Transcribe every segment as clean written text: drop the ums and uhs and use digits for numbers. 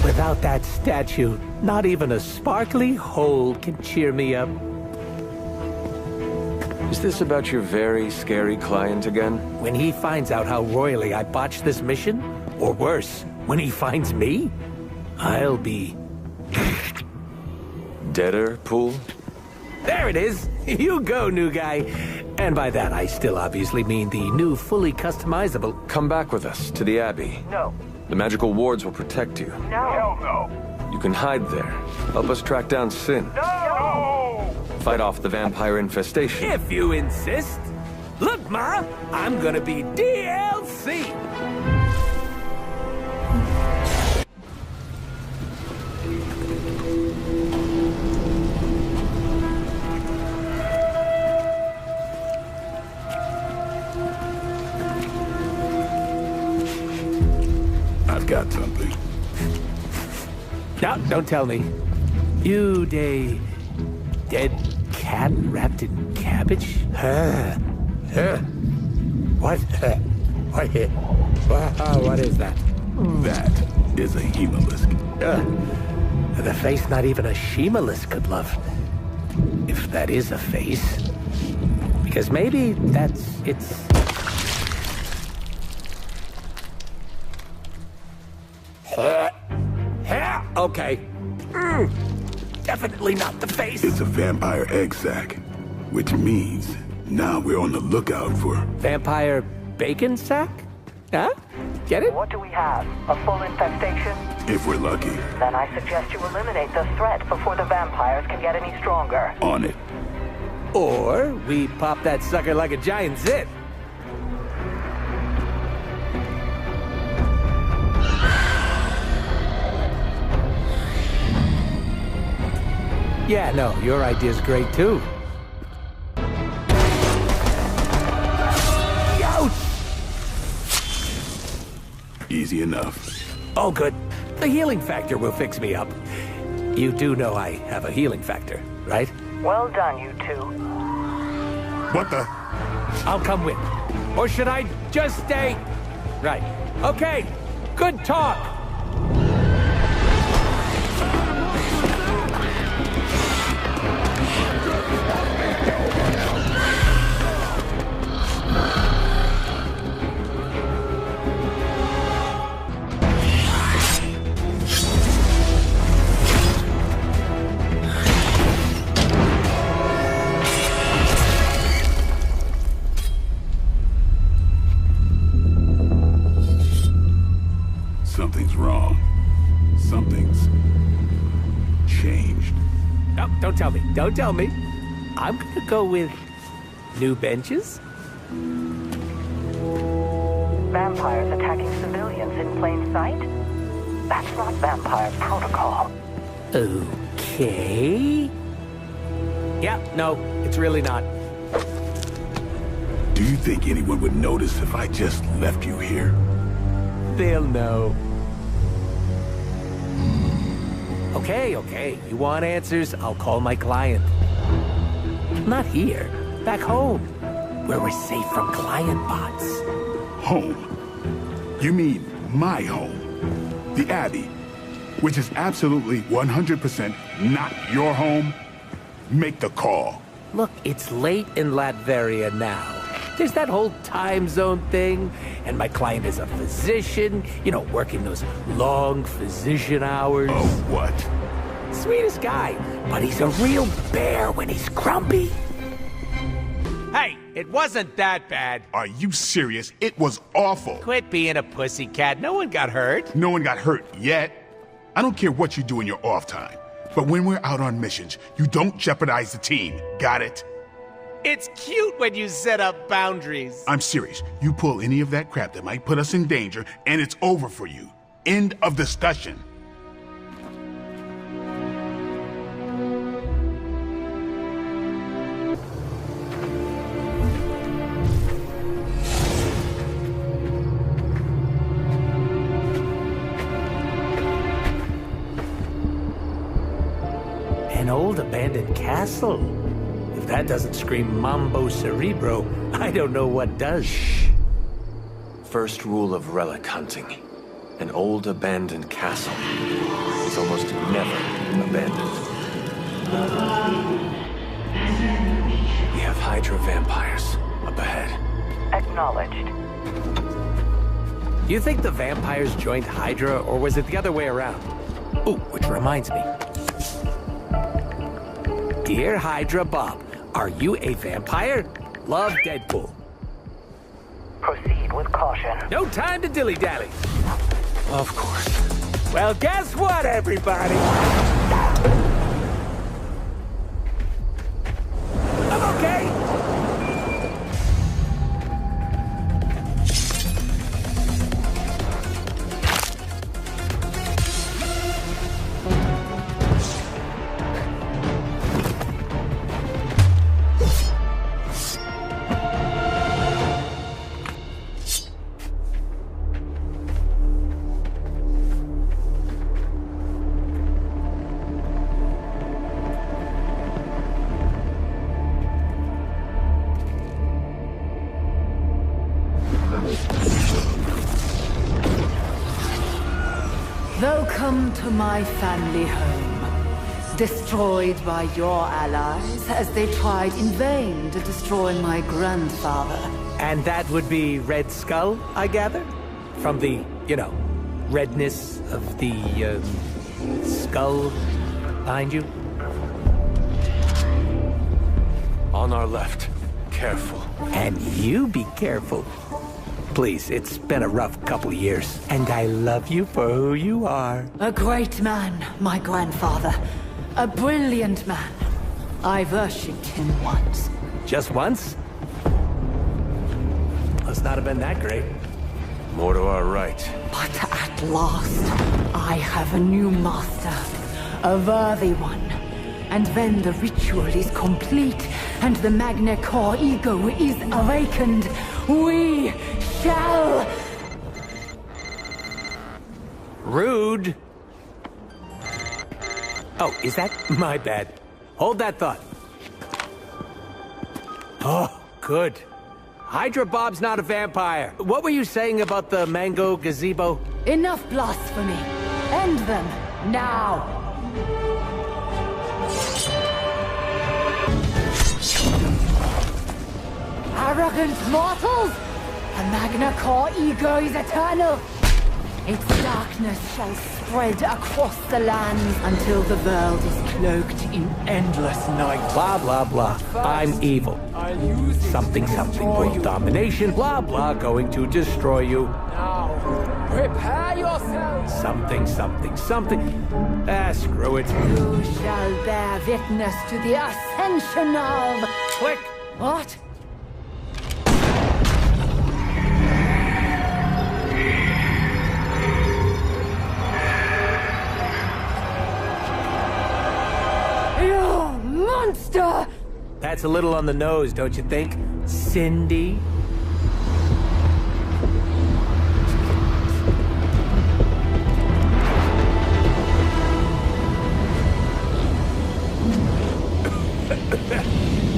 Without that statue, not even a sparkly hole can cheer me up. Is this about your very scary client again? When he finds out how royally I botched this mission, or worse, when he finds me, I'll be... Deader pool? There it is! You go, new guy. And by that, I still obviously mean the new fully customizable... Come back with us to the Abbey. No. The magical wards will protect you. No. Hell no. You can hide there. Help us track down Sin. No! Fight off the vampire infestation. If you insist. Look, Ma, I'm gonna be DLC. I've got something. No, don't tell me. You dead cat wrapped in cabbage? What? What is that? That is a Hemalisk. The face not even a Shemalisk could love. If that is a face. Because maybe it's... Okay. Definitely not the face. It's a vampire egg sac, which means now we're on the lookout for... Vampire bacon sack? Huh? Get it? What do we have? A full infestation? If we're lucky. Then I suggest you eliminate the threat before the vampires can get any stronger. On it. Or we pop that sucker like a giant zit. Yeah, no, your idea's great too. Ouch! Easy enough. Oh, good. The healing factor will fix me up. You do know I have a healing factor, right? Well done, you two. What the? I'll come with. Or should I just stay? Right. Okay. Good talk. Something's wrong. Something's changed. No, don't tell me. Don't tell me. I'm gonna go with new benches. Vampires attacking civilians in plain sight? That's not vampire protocol. Okay. Yeah, no, it's really not. Do you think anyone would notice if I just left you here? They'll know. Okay. You want answers? I'll call my client. Not here. Back home. Where we're safe from client bots. Home? You mean my home? The Abbey, which is absolutely 100% not your home? Make the call. Look, it's late in Latveria now. There's that whole time zone thing, and my client is a physician, you know, working those long physician hours. Oh, what? Sweetest guy, but he's a real bear when he's grumpy. Hey, it wasn't that bad. Are you serious? It was awful. Quit being a pussycat. No one got hurt. No one got hurt yet. I don't care what you do in your off time, but when we're out on missions, you don't jeopardize the team. Got it? It's cute when you set up boundaries. I'm serious. You pull any of that crap that might put us in danger, and it's over for you. End of discussion. An old abandoned castle. If that doesn't scream Mambo Cerebro, I don't know what does. Shh. First rule of relic hunting. An old abandoned castle. is almost never abandoned. We have Hydra vampires up ahead. Acknowledged. Do you think the vampires joined Hydra, or was it the other way around? Ooh, which reminds me. Dear Hydra Bob, are you a vampire? Love, Deadpool. Proceed with caution. No time to dilly-dally. Of course. Well, guess what, everybody? I'm okay. Welcome to my family home. Destroyed by your allies as they tried in vain to destroy my grandfather. And that would be Red Skull, I gather? From the, redness of the, skull behind you? On our left. Careful. And you be careful. Please, it's been a rough couple of years, and I love you for who you are. A great man, my grandfather. A brilliant man. I worshipped him once. Just once? Must not have been that great. More to our right. But at last, I have a new master. A worthy one. And when the ritual is complete, and the Magna Core ego is awakened, we shall... Rude. Oh, is that my bad? Hold that thought. Oh, good. Hydra Bob's not a vampire. What were you saying about the mango gazebo? Enough blasphemy. End them, now. Arrogant mortals! The Magna Core ego is eternal. Its darkness shall spread across the lands until the world is cloaked in endless night. Blah, blah, blah. I'm evil. Something, something. World domination. Blah, blah. Going to destroy you. Now, prepare yourselves. Something, something, something. Ah, screw it. You shall bear witness to the ascension of... Click. What? You monster! That's a little on the nose, don't you think? Cindy?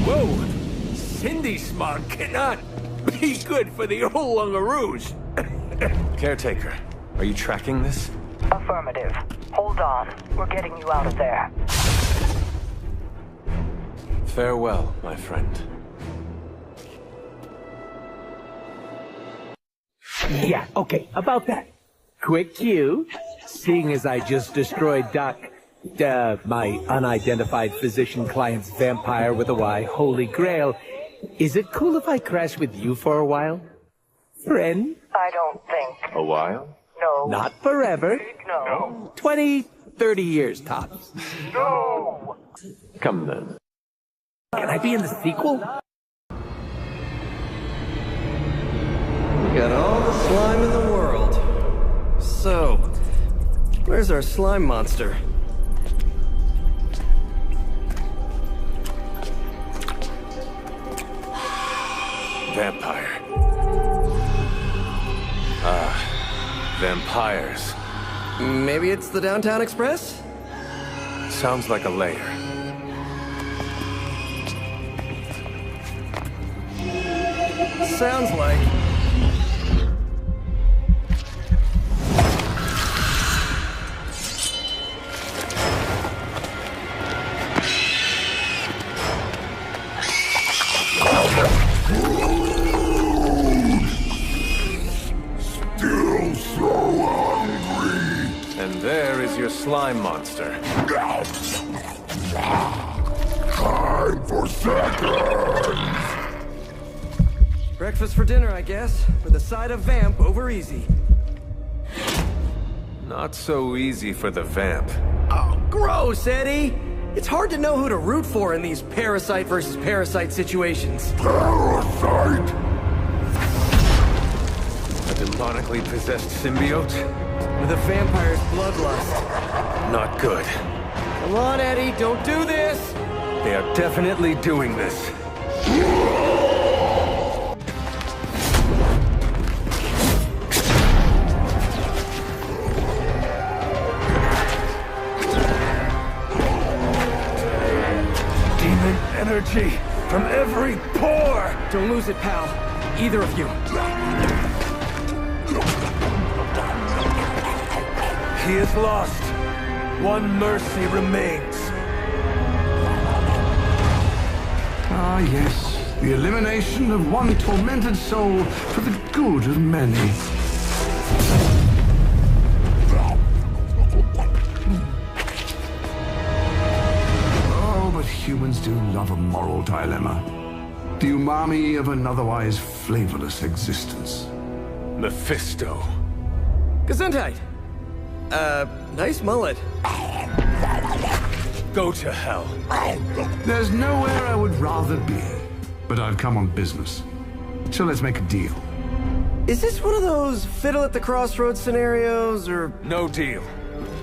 Whoa! Cindy smog cannot be good for the old Lungaroos. Caretaker, are you tracking this? Affirmative. Hold on. We're getting you out of there. Farewell, my friend. Yeah, okay, about that. Quick cue. Seeing as I just destroyed my unidentified physician client's vampire with a Y, Holy Grail, is it cool if I crash with you for a while? Friend? I don't think. A while? No. Not forever. No. 20, 30 years tops. No. Come then. Can I be in the sequel? Got all the slime in the world. So, where's our slime monster? Vampire. Vampires. Maybe it's the Downtown Express? Sounds like a lair. Sounds like... is your slime monster? Time for seconds! Breakfast for dinner, I guess, with a side of vamp over easy. Not so easy for the vamp. Oh, gross, Eddie! It's hard to know who to root for in these parasite versus parasite situations. Parasite! A demonically possessed symbiote? With a vampire's bloodlust. Not good. Come on, Eddie, don't do this! They are definitely doing this. Demon energy from every pore! Don't lose it, pal. Either of you. He is lost. One mercy remains. Ah, yes. The elimination of one tormented soul for the good of many. Oh, but humans do love a moral dilemma. The umami of an otherwise flavorless existence. Mephisto. Gesundheit! Nice mullet. Go to hell. There's nowhere I would rather be, but I've come on business. So let's make a deal. Is this one of those fiddle at the crossroads scenarios, or... No deal.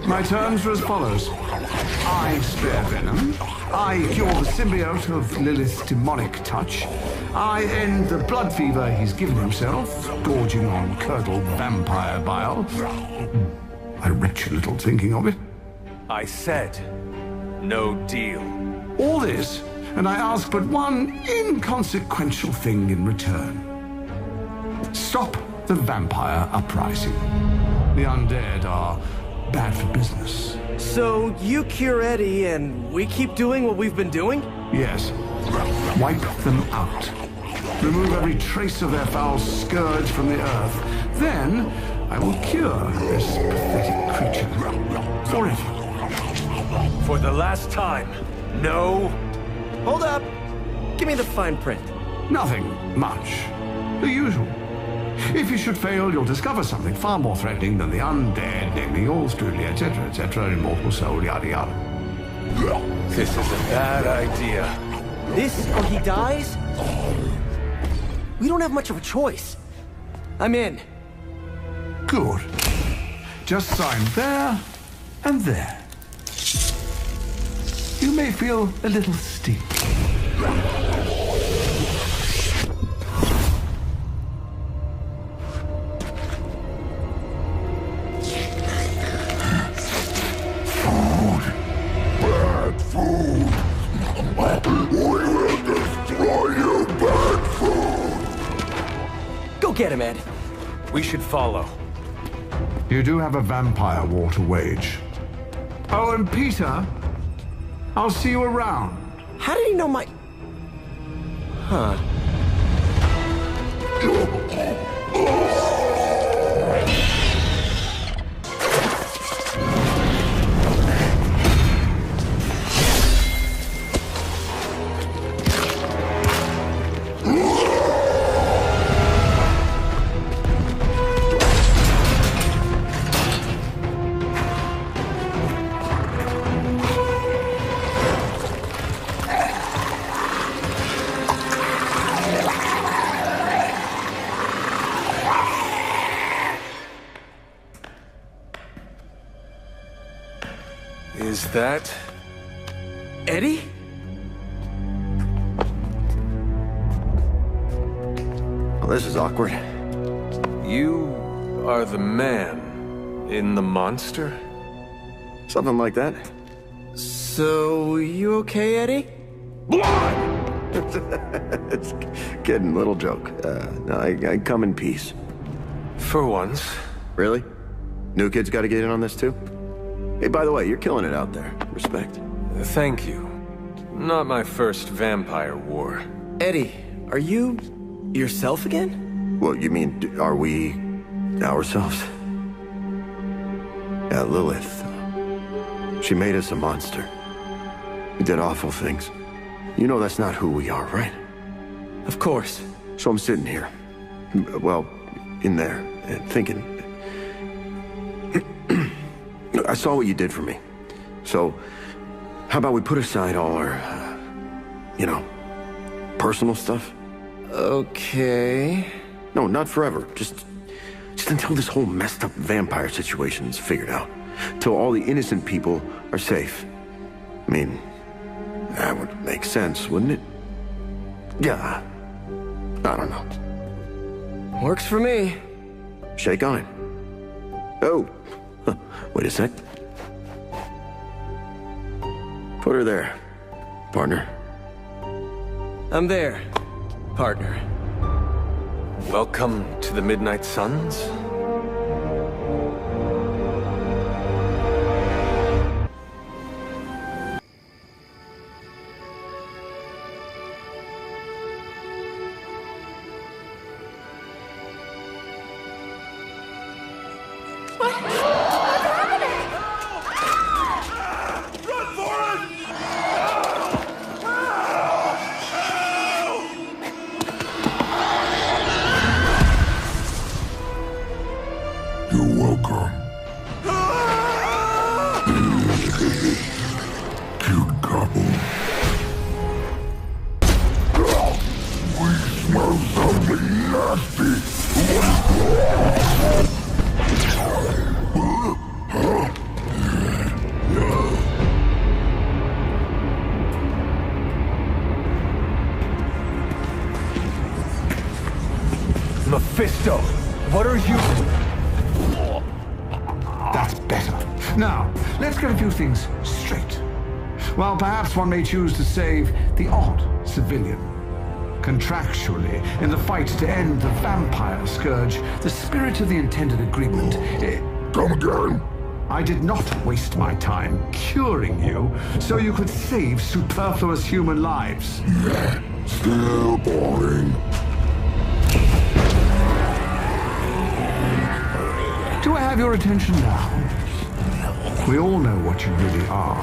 My terms are as follows. I spare Venom. I cure the symbiote of Lilith's demonic touch. I end the blood fever he's given himself, gorging on curdled vampire bile. I retch a little thinking of it. I said, no deal. All this, and I ask but one inconsequential thing in return. Stop the vampire uprising. The undead are bad for business. So, you cure Eddie, and we keep doing what we've been doing? Yes. Wipe them out. Remove every trace of their foul scourge from the earth. Then, I will cure this pathetic creature. Forever. For the last time, no. Hold up! Give me the fine print. Nothing much. The usual. If you should fail, you'll discover something far more threatening than the undead, namely Allstrudley, etc., immortal soul, yada yada. This is a bad idea. This, or he dies? We don't have much of a choice. I'm in. Good. Just sign there and there. You may feel a little steep. Bad food! We will destroy you, bad food! Go get him, Ed. We should follow. You do have a vampire war to wage. Oh, and Peter, I'll see you around. How did he know my... Huh. Is that... Eddie? Well, this is awkward. You are the man in the monster? Something like that. So, you okay, Eddie? It's kidding, little joke. No, I come in peace. For once. Really? New kids got to get in on this too? Hey, by the way, you're killing it out there. Respect. Thank you. Not my first vampire war. Eddie, are you... yourself again? Well, you mean, are we... ourselves? Yeah, Lilith. She made us a monster. We did awful things. You know that's not who we are, right? Of course. So I'm sitting here, well, in there, thinking. I saw what you did for me. So, how about we put aside all our, personal stuff? Okay. No, not forever. Just until this whole messed up vampire situation is figured out. Till all the innocent people are safe. I mean, that would make sense, wouldn't it? Yeah. I don't know. Works for me. Shake on it. Oh. Wait a sec. Put her there, partner. I'm there, partner. Welcome to the Midnight Suns? Mephisto, what are you... That's better. Now, let's get a few things straight. Well, perhaps one may choose to save the odd civilian. Contractually, in the fight to end the vampire scourge, the spirit of the intended agreement... Come again? I did not waste my time curing you so you could save superfluous human lives. Still boring. Do I have your attention now? We all know what you really are.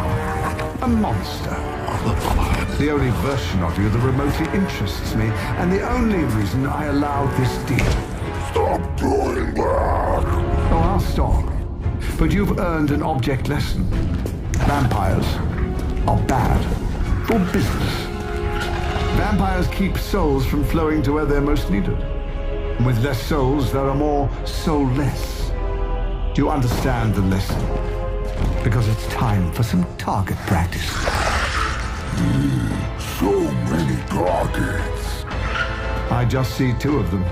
A monster. The only version of you that remotely interests me, and the only reason I allowed this deal. Stop doing that! Oh, I'll stop. But you've earned an object lesson. Vampires are bad for business. Vampires keep souls from flowing to where they're most needed. And with less souls, there are more soulless. Do you understand the lesson? Because it's time for some target practice. So many targets. I just see two of them.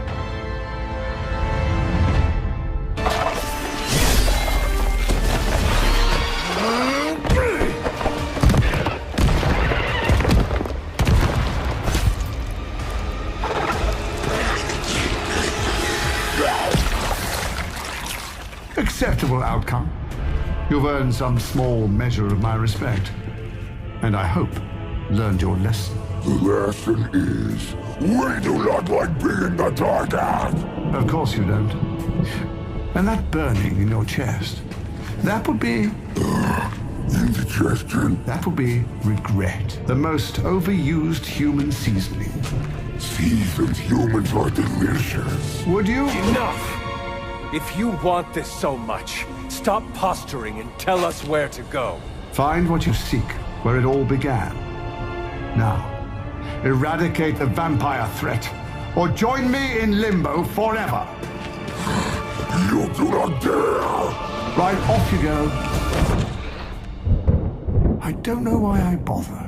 Acceptable outcome. You've earned some small measure of my respect. And I hope learned your lesson. The lesson is, we do not like being the target. Of course you don't. And that burning in your chest, that would be... indigestion. That would be regret. The most overused human seasoning. Seasoned humans are delicious. Would you? Enough! If you want this so much, stop posturing and tell us where to go. Find what you seek, where it all began. Now, eradicate the vampire threat, or join me in limbo forever. You do not dare! Right, off you go. I don't know why I bother.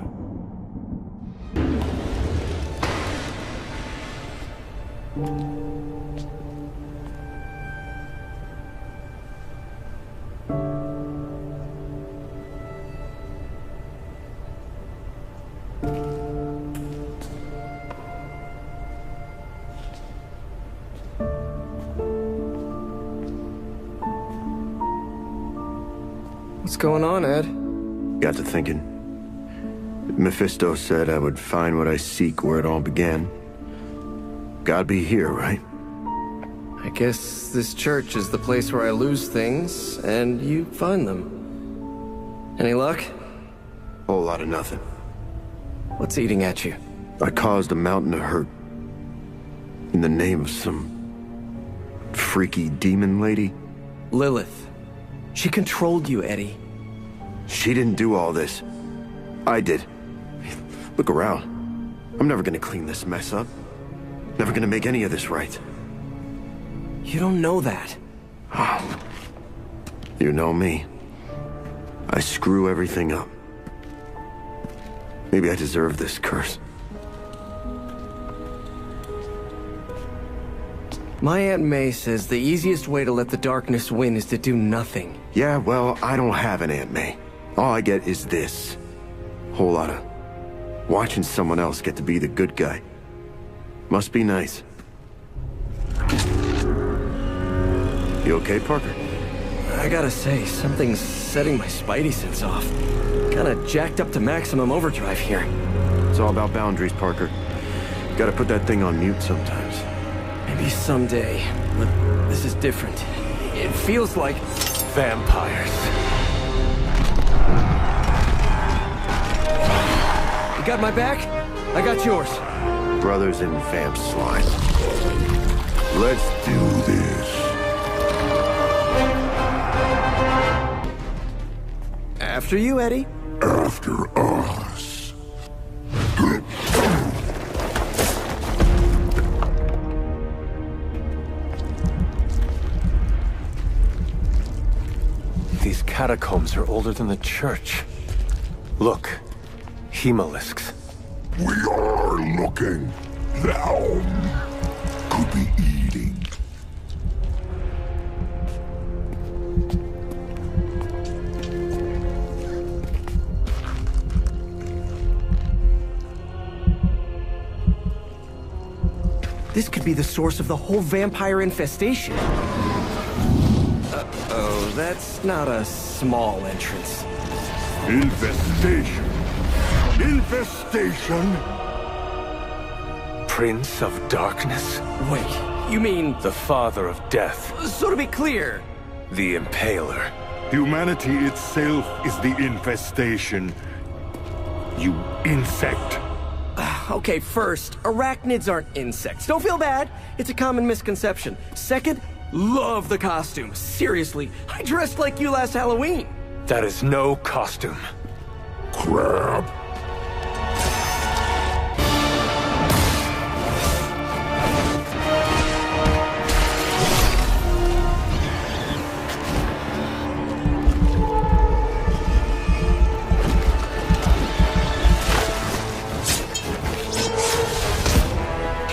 What's going on, Ed? Got to thinking. Mephisto said I would find what I seek where it all began. Gotta be here, right? I guess this church is the place where I lose things, and you find them. Any luck? Whole lot of nothing. What's eating at you? I caused a mountain of hurt. In the name of some freaky demon lady. Lilith. She controlled you, Eddie. She didn't do all this. I did. Look around. I'm never gonna clean this mess up. Never gonna make any of this right. You don't know that. You know me. I screw everything up. Maybe I deserve this curse. My Aunt May says the easiest way to let the darkness win is to do nothing. Yeah, well, I don't have an Aunt May. All I get is this. Whole lot of watching someone else get to be the good guy. Must be nice. You okay, Parker? I gotta say, something's setting my spidey sense off. Kinda jacked up to maximum overdrive here. It's all about boundaries, Parker. Gotta put that thing on mute sometimes. Maybe someday, but this is different. It feels like... Vampires. You got my back? I got yours. Brothers in vamp slime. Let's do this. After you, Eddie. After us. These catacombs are older than the church. Look, hemolisks. We are looking. Now could be eating. This could be the source of the whole vampire infestation. Uh-oh, that's not a small entrance. Infestation. Infestation. Prince of Darkness? Wait, you mean... The father of death. So to be clear... The Impaler. Humanity itself is the infestation. You insect. Okay, first, arachnids aren't insects. Don't feel bad. It's a common misconception. Second, love the costume. Seriously, I dressed like you last Halloween. That is no costume. Crab.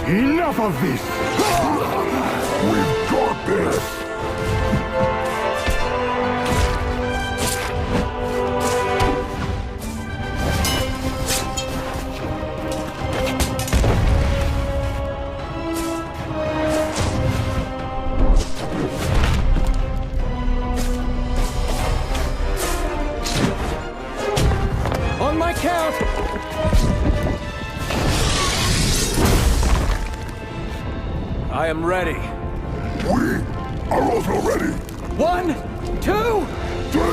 Enough of this! We've got this! On my count! I am ready. We are also ready. 1, 2... 3!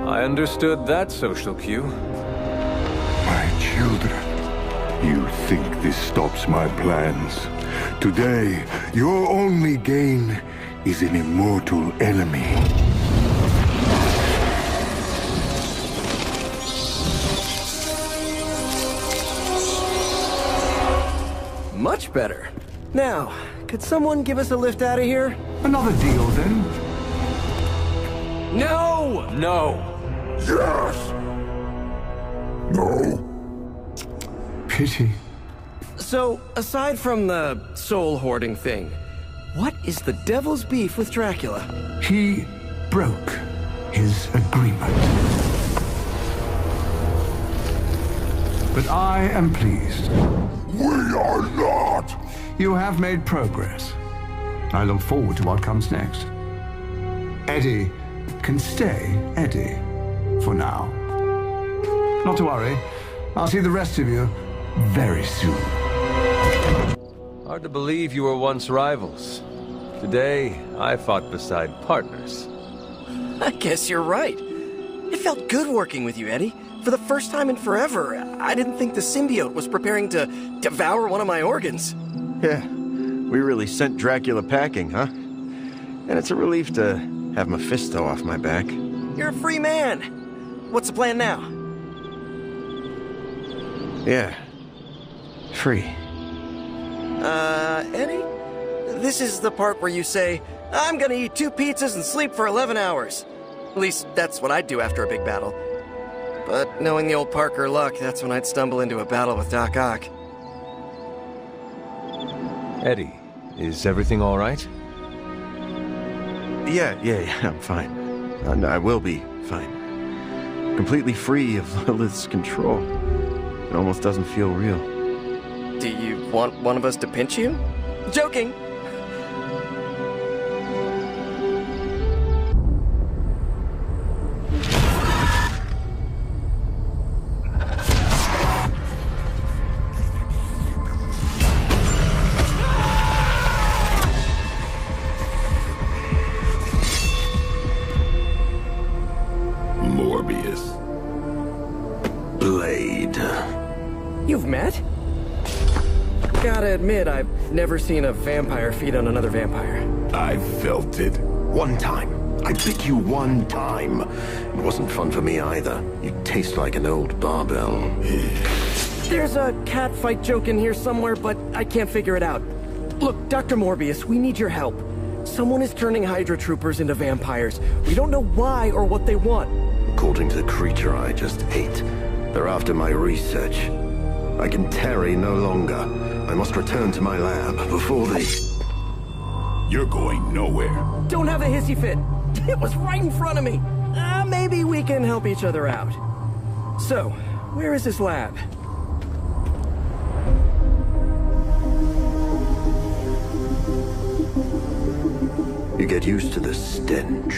I understood that social cue. My children, you think this stops my plans? Today, your only gain is an immortal enemy. Much better. Now, could someone give us a lift out of here? Another deal, then? No! No! Yes! No? Pity. So, aside from the soul hoarding thing, what is the devil's beef with Dracula? He broke his agreement. But I am pleased. We are not! You have made progress. I look forward to what comes next. Eddie can stay Eddie for now. Not to worry. I'll see the rest of you very soon. Hard to believe you were once rivals. Today, I fought beside partners. I guess you're right. It felt good working with you, Eddie. For the first time in forever, I didn't think the symbiote was preparing to devour one of my organs. Yeah, we really sent Dracula packing, huh? And it's a relief to have Mephisto off my back. You're a free man. What's the plan now? Yeah, free. Eddie? This is the part where you say, I'm gonna eat 2 pizzas and sleep for 11 hours. At least, that's what I'd do after a big battle. But knowing the old Parker luck, that's when I'd stumble into a battle with Doc Ock. Eddie, is everything all right? Yeah, I'm fine. And I will be fine. Completely free of Lilith's control. It almost doesn't feel real. Do you want one of us to pinch you? Joking! Morbius. Blade. You've met? Gotta admit, I've never seen a vampire feed on another vampire. I felt it. One time. I bit you one time. It wasn't fun for me either. You taste like an old barbell. There's a cat fight joke in here somewhere, but I can't figure it out. Look, Dr. Morbius, we need your help. Someone is turning Hydra troopers into vampires. We don't know why or what they want. According to the creature I just ate, they're after my research. I can tarry no longer. I must return to my lab before they... You're going nowhere. Don't have a hissy fit. It was right in front of me. Maybe we can help each other out. So, where is this lab? You get used to the stench.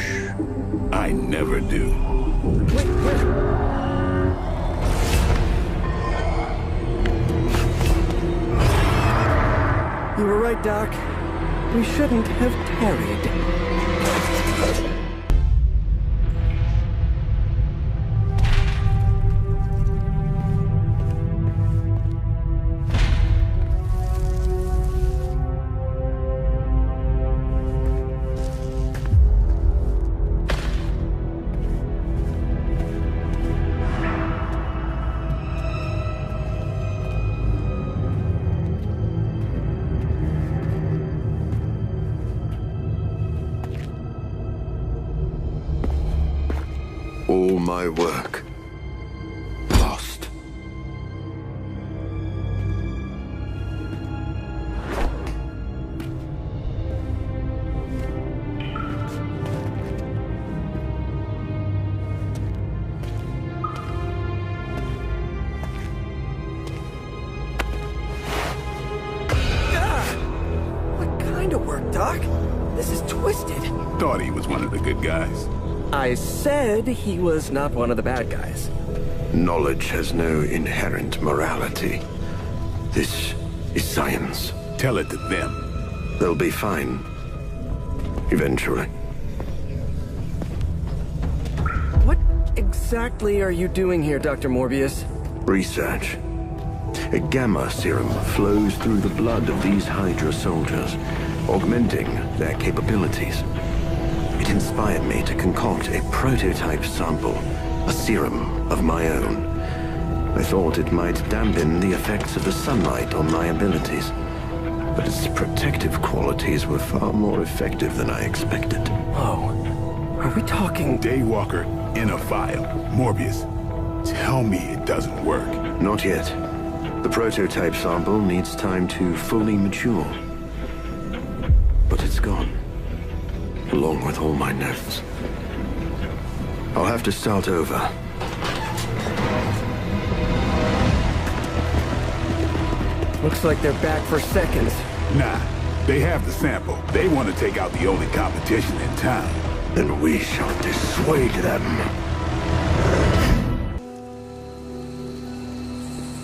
I never do. Wait, where? You were right, Doc. We shouldn't have tarried. All my work lost. What kind of work, Doc? This is twisted. Thought he was one of the good guys. I said he was not one of the bad guys. Knowledge has no inherent morality. This is science. Tell it to them. They'll be fine. Eventually. What exactly are you doing here, Dr. Morbius? Research. A gamma serum flows through the blood of these Hydra soldiers, augmenting their capabilities. It inspired me to concoct a prototype sample, a serum of my own. I thought it might dampen the effects of the sunlight on my abilities, but its protective qualities were far more effective than I expected. Whoa. Are we talking... Daywalker in a vial. Morbius, tell me it doesn't work. Not yet. The prototype sample needs time to fully mature. But it's gone. Along with all my notes. I'll have to start over. Looks like they're back for seconds. Nah, They have the sample. They want to take out the only competition in town. And we shall dissuade them.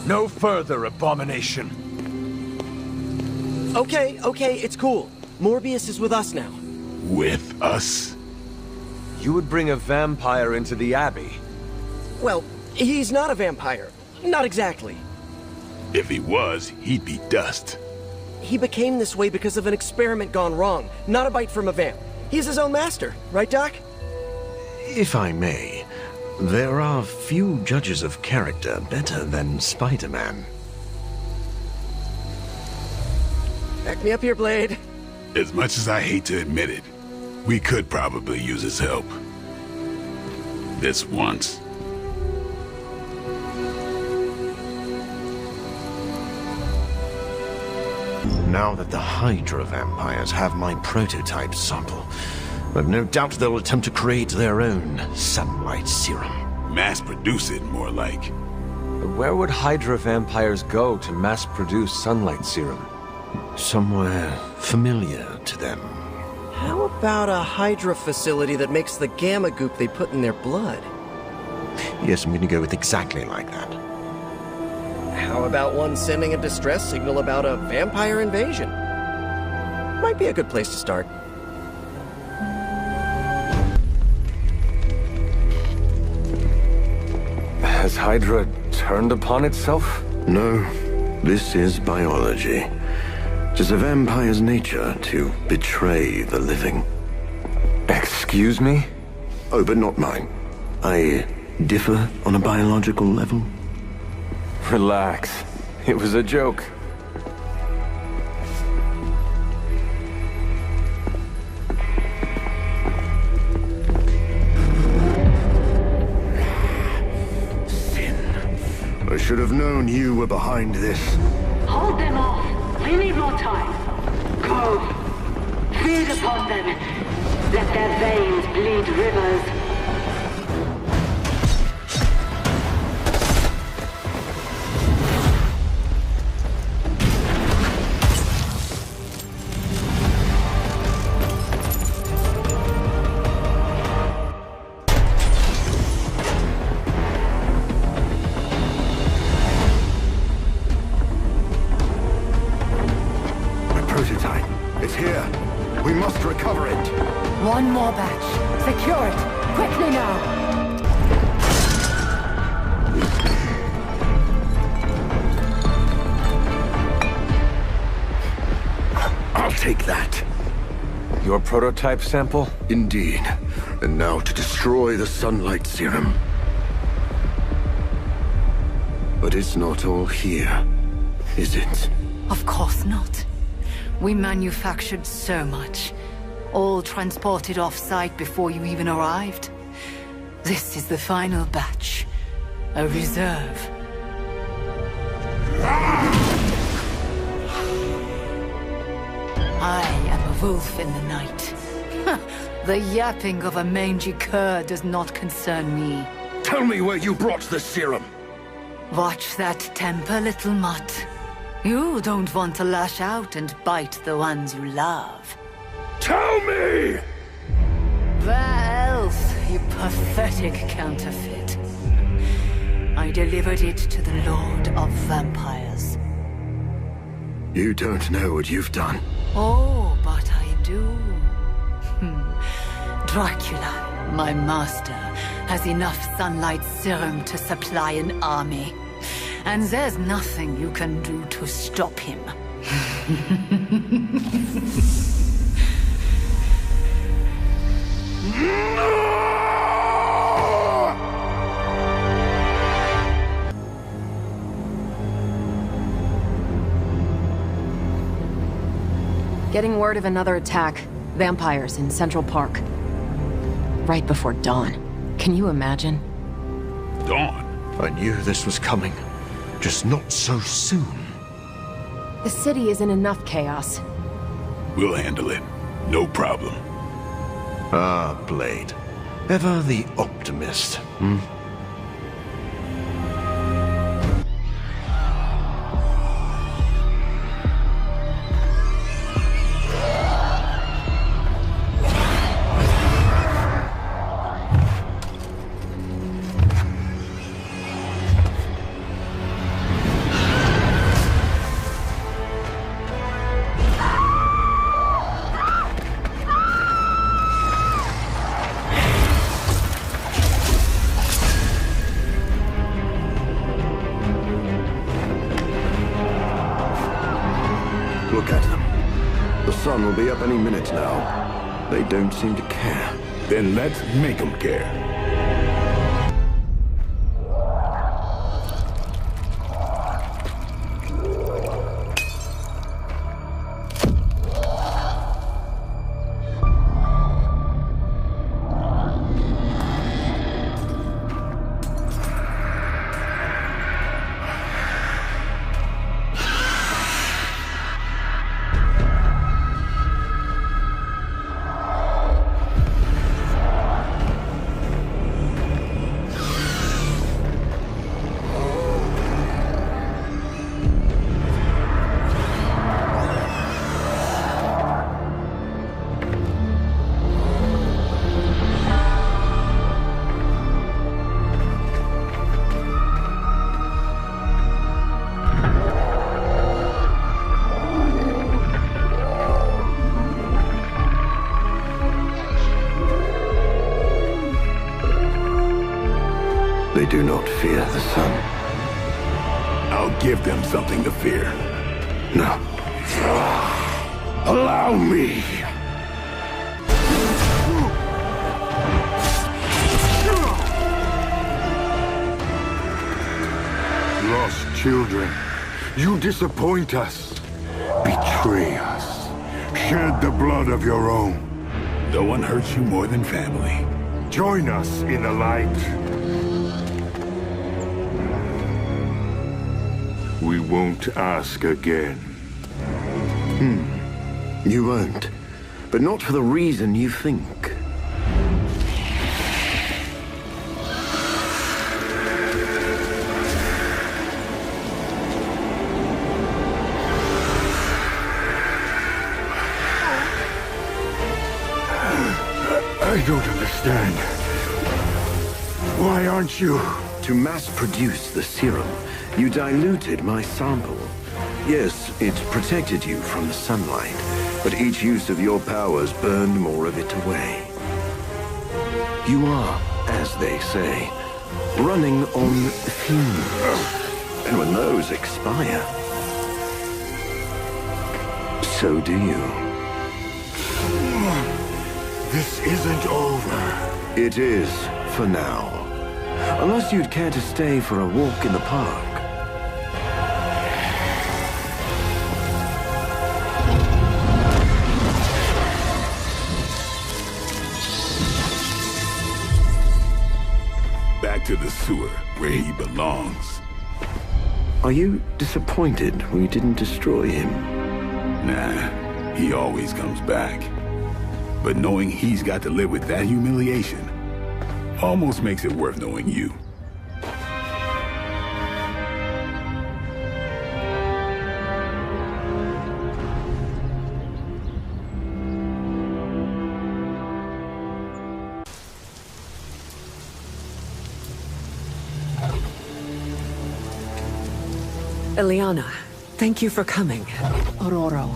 No further abomination. Okay, it's cool. Morbius is with us now. With us? You would bring a vampire into the Abbey? Well, he's not a vampire. Not exactly. If he was, he'd be dust. He became this way because of an experiment gone wrong, not a bite from a vamp. He's his own master, right, Doc? If I may, there are few judges of character better than Spider-Man. Back me up here, Blade. As much as I hate to admit it, we could probably use his help. This once. Now that the Hydra vampires have my prototype sample, I've no doubt they'll attempt to create their own sunlight serum. Mass produce it, more like. But where would Hydra vampires go to mass-produce sunlight serum? Somewhere familiar to them. How about a Hydra facility that makes the gamma goop they put in their blood? Yes, I'm going to go with exactly like that. How about one sending a distress signal about a vampire invasion? Might be a good place to start. Has Hydra turned upon itself? No, this is biology. It is a vampire's nature to betray the living. Excuse me? Oh, but not mine. I differ on a biological level. Relax. It was a joke. I should have known you were behind this. Hold them off. We need more time. Go. Feed upon them. Let their veins bleed rivers. One more batch. Secure it. Quickly now. I'll take that. Your prototype sample? Indeed. And now to destroy the sunlight serum. But it's not all here, is it? Of course not. We manufactured so much. All transported off-site before you even arrived. This is the final batch. A reserve. I am a wolf in the night. The yapping of a mangy cur does not concern me. Tell me where you brought the serum. Watch that temper, little mutt. You don't want to lash out and bite the ones you love. Tell me! Where else, you pathetic counterfeit? I delivered it to the Lord of Vampires. You don't know what you've done. Oh, but I do. Dracula, my master, has enough sunlight serum to supply an army. And there's nothing you can do to stop him. Getting word of another attack. Vampires in Central Park. Right before dawn. Can you imagine? Dawn? I knew this was coming. Just not so soon. The city is in enough chaos. We'll handle it. No problem. Ah, Blade. Ever the optimist, hmm? be up any minute now. They don't seem to care. Then let's make them care. They do not fear the sun. I'll give them something to fear. No. Allow me! Lost children, you disappoint us, betray us, shed the blood of your own. No one hurts you more than family. Join us in the light. We won't ask again. You won't. But not for the reason you think. I don't understand. Why aren't you? To mass-produce the serum, you diluted my sample. Yes, it protected you from the sunlight, but each use of your powers burned more of it away. You are, as they say, running on fumes. And when those expire, so do you. This isn't over. It is, for now. Unless you'd care to stay for a walk in the park. Back to the sewer, where he belongs. Are you disappointed we didn't destroy him? Nah, he always comes back. But knowing he's got to live with that humiliation almost makes it worth knowing you. Eliana, thank you for coming. Aurora,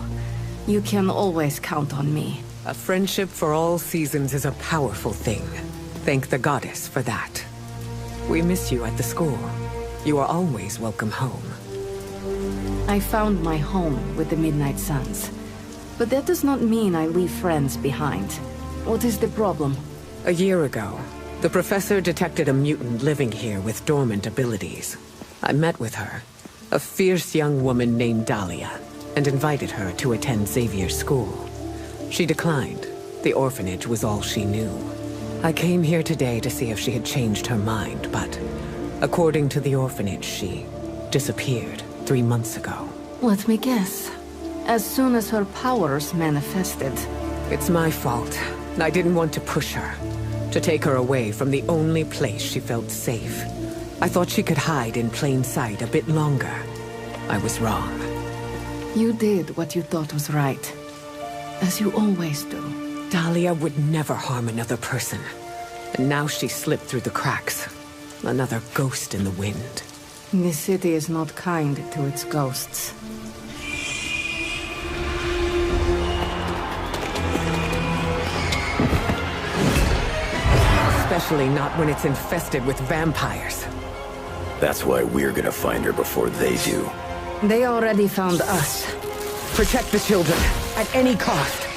you can always count on me. A friendship for all seasons is a powerful thing. Thank the goddess for that. We miss you at the school. You are always welcome home. I found my home with the Midnight Suns. But that does not mean I leave friends behind. What is the problem? A year ago, the professor detected a mutant living here with dormant abilities. I met with her, a fierce young woman named Dahlia, and invited her to attend Xavier's school. She declined. The orphanage was all she knew. I came here today to see if she had changed her mind, but according to the orphanage, she disappeared 3 months ago. Let me guess. As soon as her powers manifested. It's my fault. I didn't want to push her, to take her away from the only place she felt safe. I thought she could hide in plain sight a bit longer. I was wrong. You did what you thought was right. As you always do. Dahlia would never harm another person. And now she slipped through the cracks. Another ghost in the wind. This city is not kind to its ghosts. Especially not when it's infested with vampires. That's why we're gonna find her before they do. They already found us. Protect the children, at any cost.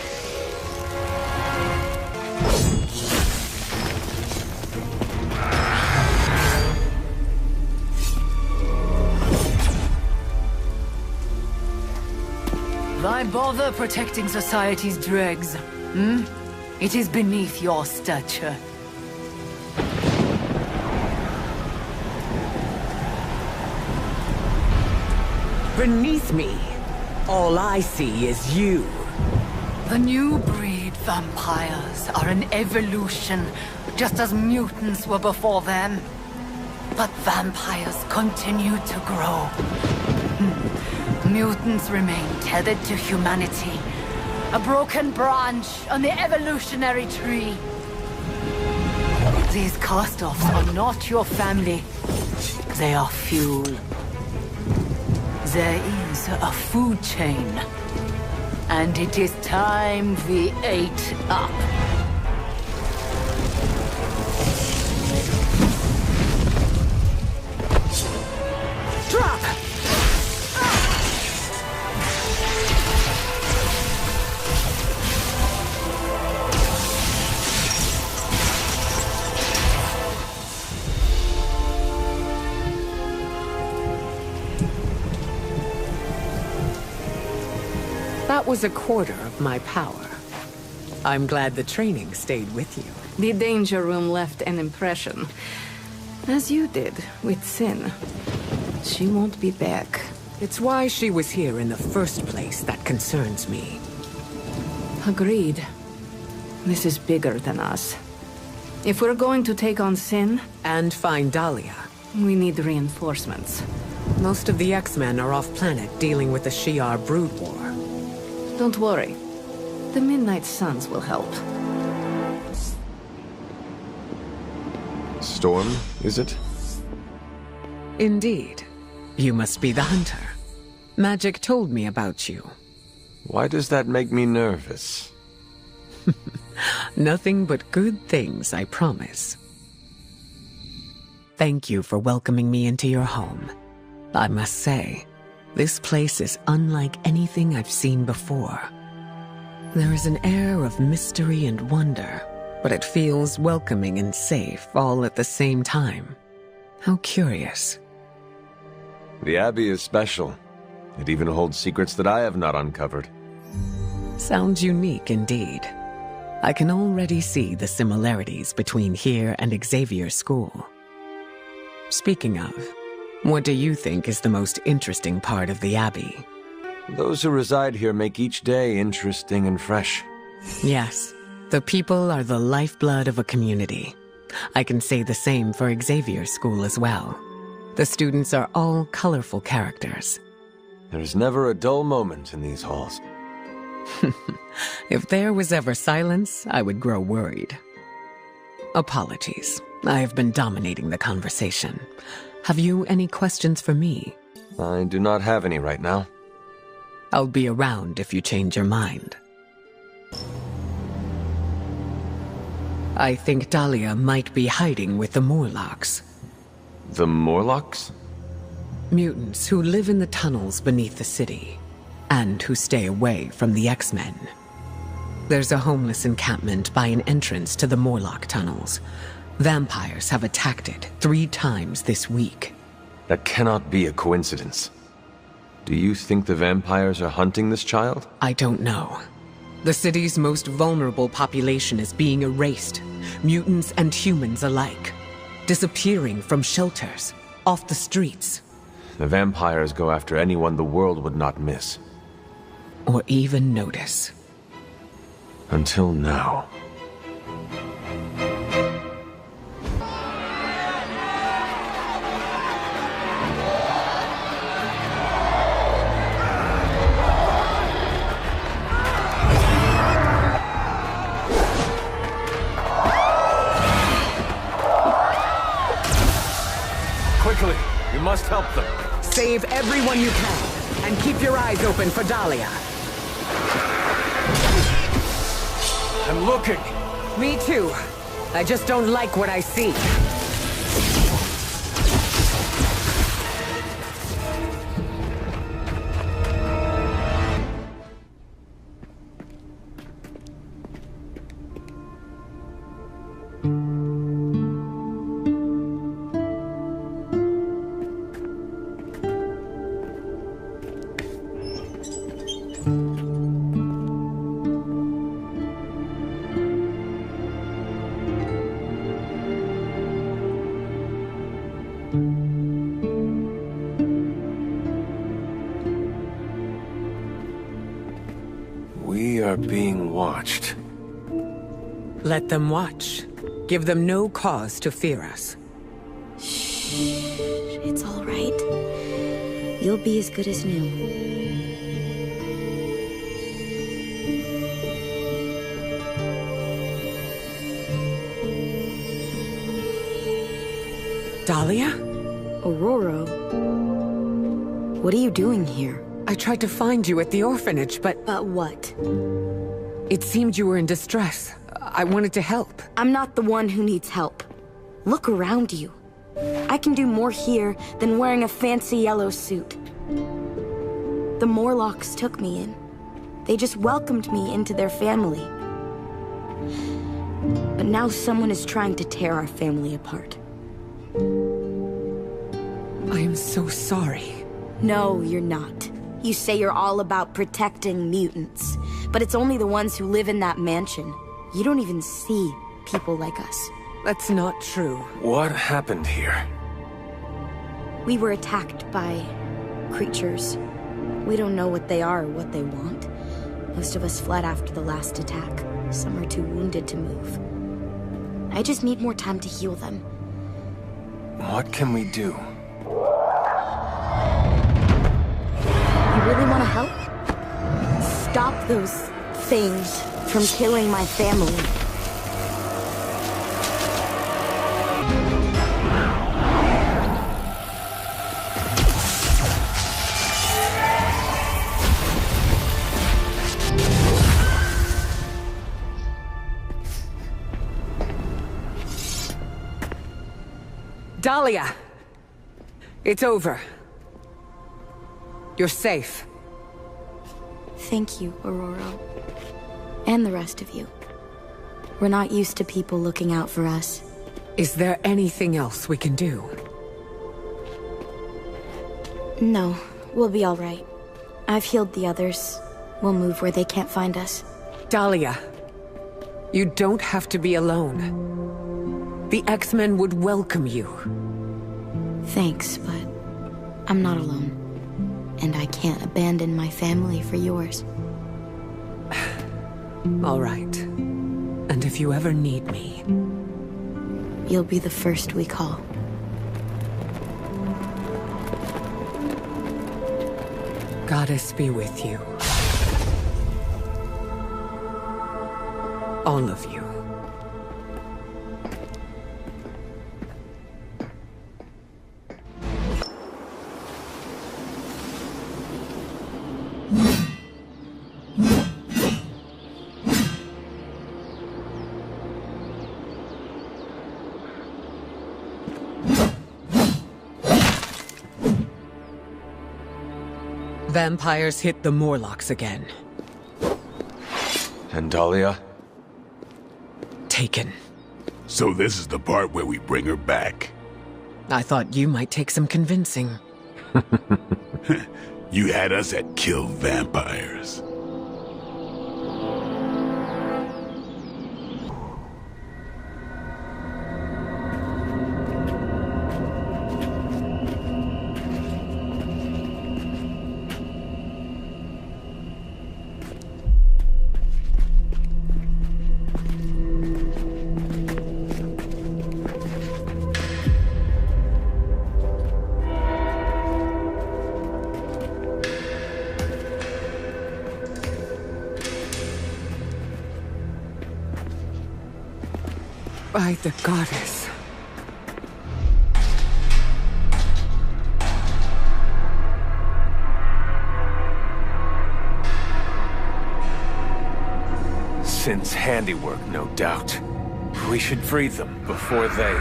bother protecting society's dregs? It is beneath your stature. Beneath me, all I see is you. The new breed vampires are an evolution, just as mutants were before them. But vampires continue to grow. Mutants remain tethered to humanity, a broken branch on the evolutionary tree. These cast-offs are not your family. They are fuel. There is a food chain. And it is time we ate up. Drop! That was a quarter of my power. I'm glad the training stayed with you. The danger room left an impression. As you did with Sin. She won't be back. It's why she was here in the first place that concerns me. Agreed. This is bigger than us. If we're going to take on Sin... and find Dahlia... we need reinforcements. Most of the X-Men are off-planet dealing with the Shi'ar brood war. Don't worry. The Midnight Suns will help. Storm, is it? Indeed. You must be the hunter. Magic told me about you. Why does that make me nervous? Nothing but good things, I promise. Thank you for welcoming me into your home. I must say, this place is unlike anything I've seen before. There is an air of mystery and wonder, but it feels welcoming and safe all at the same time. How curious. The Abbey is special. It even holds secrets that I have not uncovered. Sounds unique indeed. I can already see the similarities between here and Xavier School. Speaking of, what do you think is the most interesting part of the Abbey? Those who reside here make each day interesting and fresh. Yes, the people are the lifeblood of a community. I can say the same for Xavier School as well. The students are all colorful characters. There is never a dull moment in these halls. If there was ever silence, I would grow worried. Apologies. I have been dominating the conversation. Have you any questions for me? I do not have any right now. I'll be around if you change your mind. I think Dahlia might be hiding with the Morlocks. The Morlocks? Mutants who live in the tunnels beneath the city, and who stay away from the X-Men. There's a homeless encampment by an entrance to the Morlock tunnels. Vampires have attacked it 3 times this week. That cannot be a coincidence. Do you think the vampires are hunting this child? I don't know. The city's most vulnerable population is being erased, mutants and humans alike. Disappearing from shelters, off the streets. The vampires go after anyone the world would not miss. Or even notice. Until now. Quickly, we must help them. Save everyone you can, and keep your eyes open for Dahlia. I'm looking. Me too. I just don't like what I see. being watched. Let them watch. Give them no cause to fear us. Shh. It's all right. You'll be as good as new. Dahlia? Aurora? What are you doing here? I tried to find you at the orphanage, but... But what? It seemed you were in distress. I wanted to help. I'm not the one who needs help. Look around you. I can do more here than wearing a fancy yellow suit. The Morlocks took me in. They just welcomed me into their family. But now someone is trying to tear our family apart. I am so sorry. No, you're not. You say you're all about protecting mutants, but it's only the ones who live in that mansion. You don't even see people like us. That's not true. What happened here? We were attacked by creatures. We don't know what they are or what they want. Most of us fled after the last attack. Some are too wounded to move. I just need more time to heal them. What can we do? You really want to help? Stop those things from killing my family. Dahlia! It's over. You're safe. Thank you, Aurora. And the rest of you. We're not used to people looking out for us. Is there anything else we can do? No, we'll be all right. I've healed the others. We'll move where they can't find us. Dahlia, you don't have to be alone. The X-Men would welcome you. Thanks, but I'm not alone. And I can't abandon my family for yours. All right. And if you ever need me... You'll be the first we call. Goddess be with you. All of you. Vampires hit the Morlocks again. And Dahlia? Taken. So this is the part where we bring her back. I thought you might take some convincing. You had us at kill vampires. By the goddess. Sin's handiwork, no doubt. We should free them before they...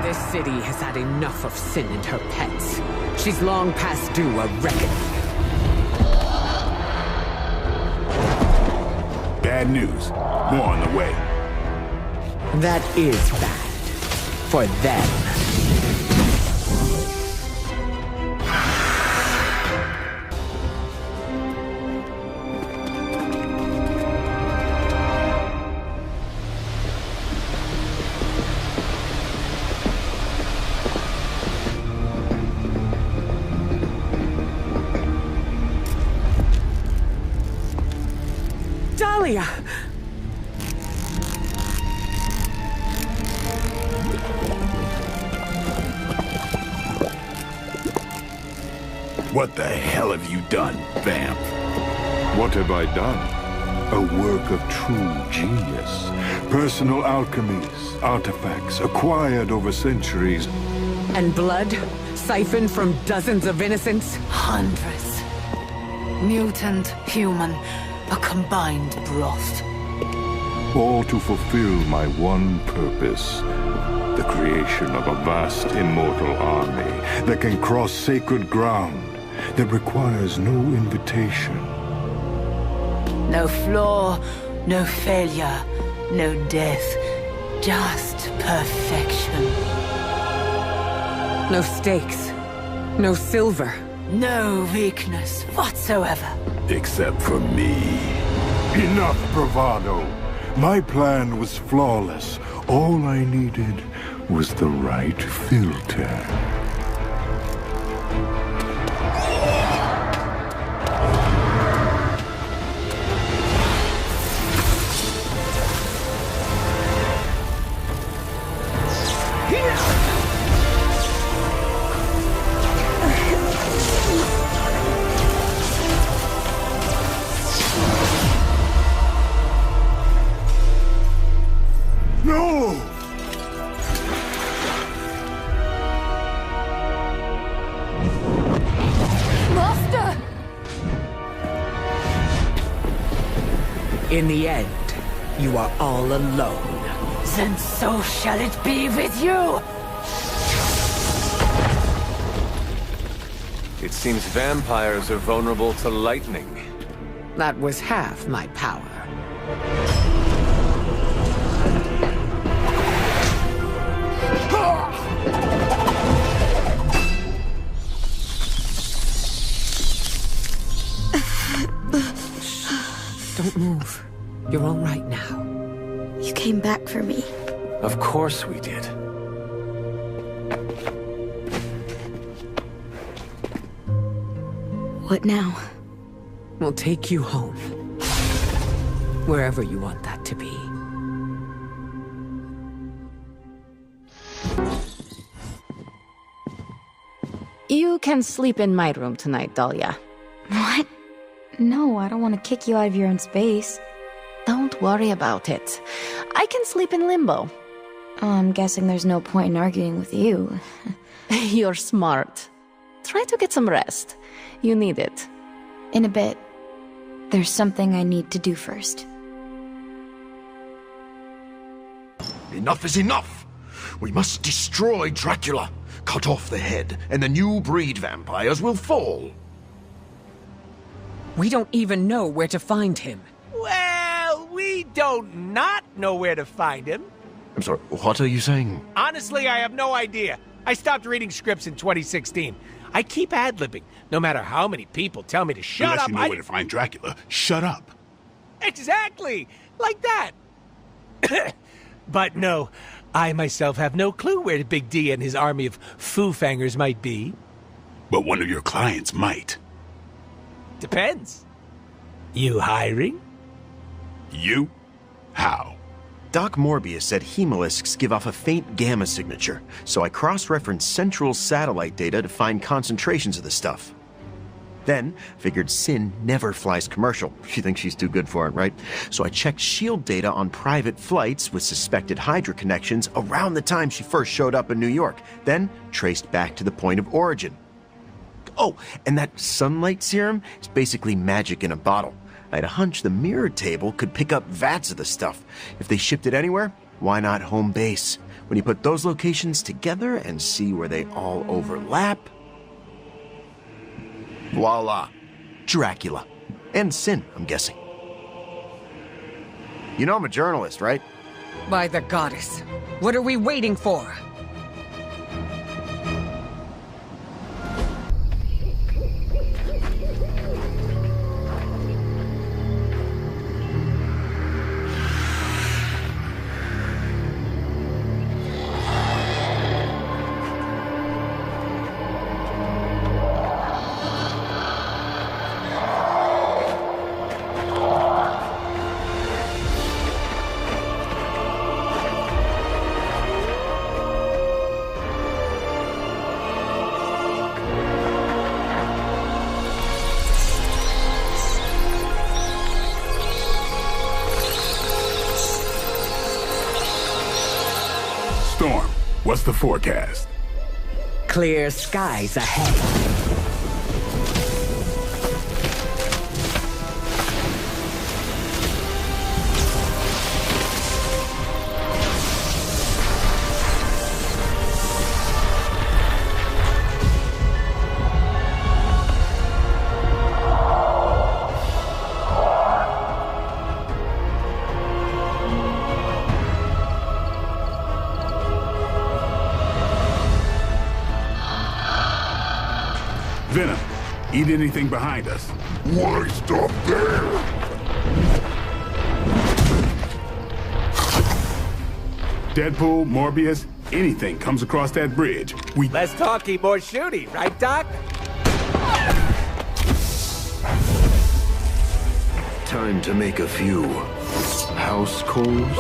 This city has had enough of Sin and her pets. She's long past due a reckoning. Bad news. More on the way. That is bad. For them. Dahlia! What the hell have you done, Vamp? What have I done? A work of true genius. Personal alchemies, artifacts acquired over centuries. And blood? Siphoned from dozens of innocents? Hundreds. Mutant, human, a combined broth. All to fulfill my one purpose. The creation of a vast immortal army that can cross sacred ground, that requires no invitation. No flaw, no failure, no death. Just perfection. No stakes. No silver. No weakness whatsoever. Except for me. Enough bravado. My plan was flawless. All I needed was the right filter. No! Master! In the end, you are all alone. Then so shall it be with you! It seems vampires are vulnerable to lightning. That was half my power. Don't move. You're all right now. You came back for me. Of course we did. What now? We'll take you home. Wherever you want that to be. You can sleep in my room tonight, Dahlia. What? No, I don't want to kick you out of your own space. Don't worry about it. I can sleep in limbo. I'm guessing there's no point in arguing with you. You're smart. Try to get some rest. You need it. In a bit. There's something I need to do first. Enough is enough! We must destroy Dracula. Cut off the head, and the new breed vampires will fall. We don't even know where to find him. Well, we don't not know where to find him. I'm sorry, what are you saying? Honestly, I have no idea. I stopped reading scripts in 2016. I keep ad-libbing, no matter how many people tell me to shut Unless up. you know where to find Dracula, shut up. Exactly, like that. But no, I myself have no clue where Big D and his army of Foo-Fangers might be. But one of your clients might. Depends. You hiring? You? How? Doc Morbius said hemolisks give off a faint gamma signature, so I cross-referenced Central's satellite data to find concentrations of the stuff. Then, figured Sin never flies commercial. She thinks she's too good for it, right? So I checked SHIELD data on private flights with suspected Hydra connections around the time she first showed up in New York, then traced back to the point of origin. Oh, and that sunlight serum is basically magic in a bottle. I had a hunch the mirror table could pick up vats of the stuff. If they shipped it anywhere, why not home base? When you put those locations together and see where they all overlap... voila. Dracula. And Sin, I'm guessing. You know I'm a journalist, right? By the goddess. What are we waiting for? What's the forecast? Clear skies ahead. Venom, eat anything behind us. Why stop there? Deadpool, Morbius, anything comes across that bridge. Less talky, more shooty, right, Doc? Time to make a few house calls.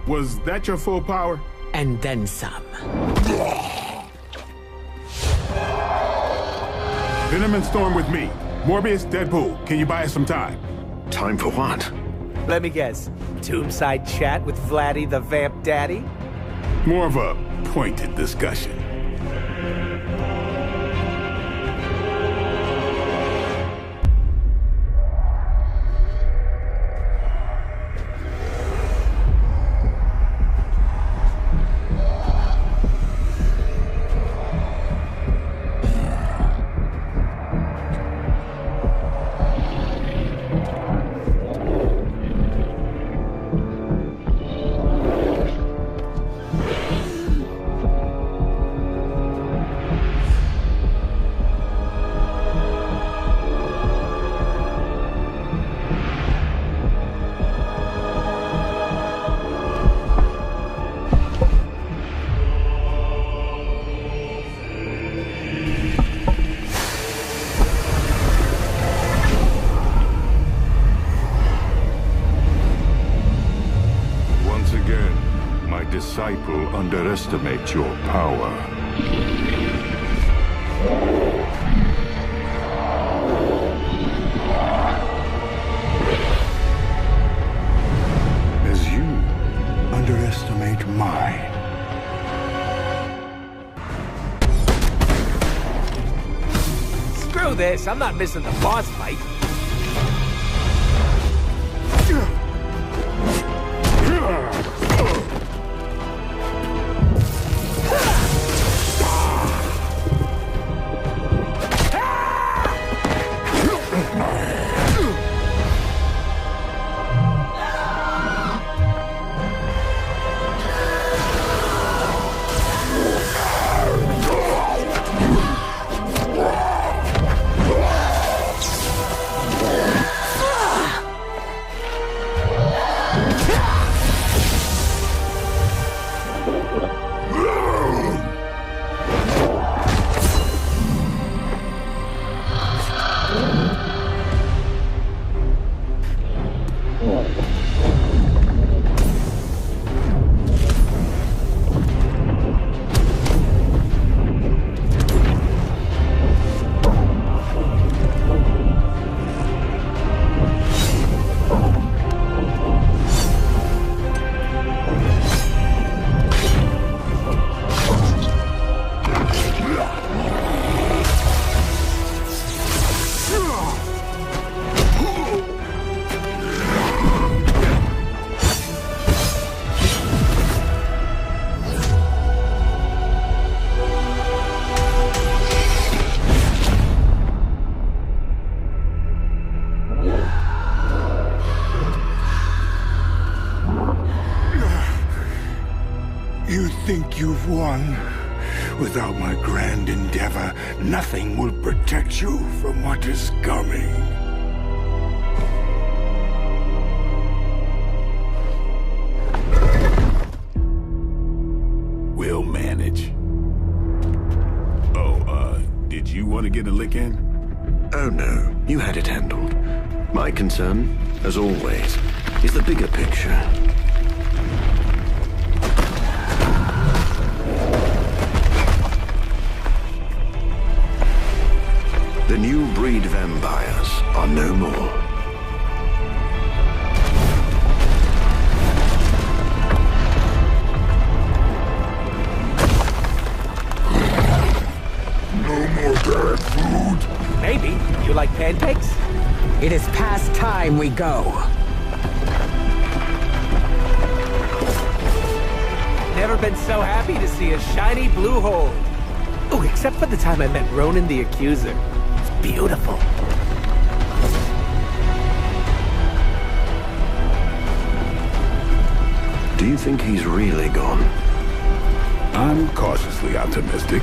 Was that your full power? And then some. Venom and Storm with me. Morbius, Deadpool, can you buy us some time? Time for what? Let me guess. Tombside chat with Vladdy the Vamp Daddy? More of a pointed discussion. Disciple underestimate your power. As you underestimate mine. Screw this, I'm not missing the boss fight. you've won. Without my grand endeavor, nothing will protect you from what is coming. We'll manage. Oh, did you want to get a lick in? Oh no, you had it handled. My concern, as always, is the bigger picture. The new breed vampires are no more. No more bad food? Maybe. You like pancakes? It is past time we go. Never been so happy to see a shiny blue hole. Oh, except for the time I met Ronan the Accuser. It's beautiful. Do you think he's really gone? I'm cautiously optimistic.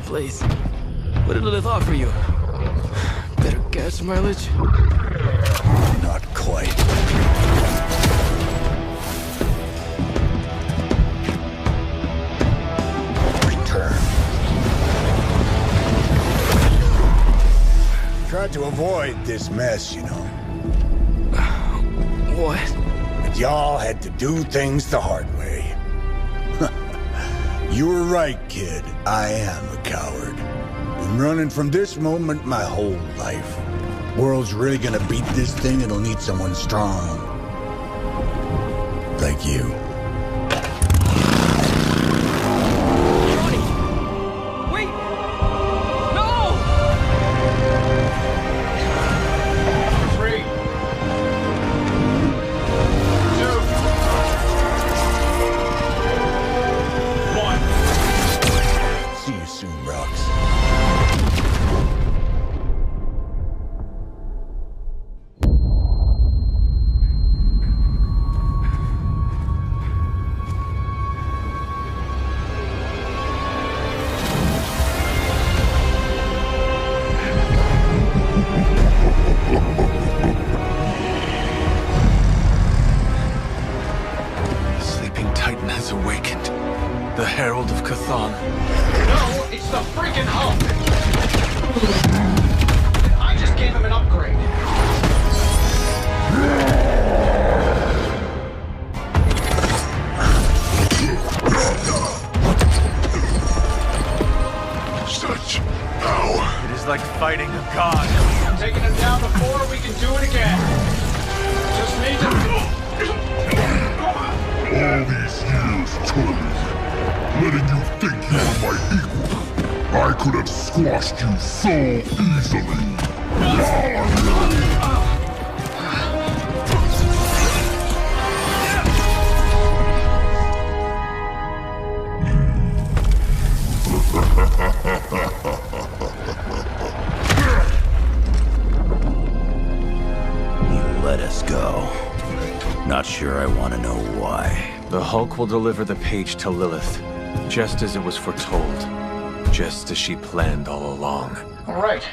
Please. What did Lilith offer you? Better gas mileage? Not quite. Return. Tried to avoid this mess, you know. What? But y'all had to do things the hard way. You were right, kid. I am a coward. Been running from this moment my whole life. World's really gonna beat this thing, it'll need someone strong. Like you. Wait! No! 3, 2, 1. See you soon, Rox. Sleeping Titan has awakened. The Herald of Chthon. No, it's the freaking Hulk! I just gave him an upgrade. Such power. It is like fighting a god. I'm taking him down before we can do it again. Just need to... All these years, Tully, letting you think you were my equal. I could have squashed you so easily. You let us go. Not sure I want to know why. The Hulk will deliver the page to Lilith, just as it was foretold. Just as she planned all along. All right.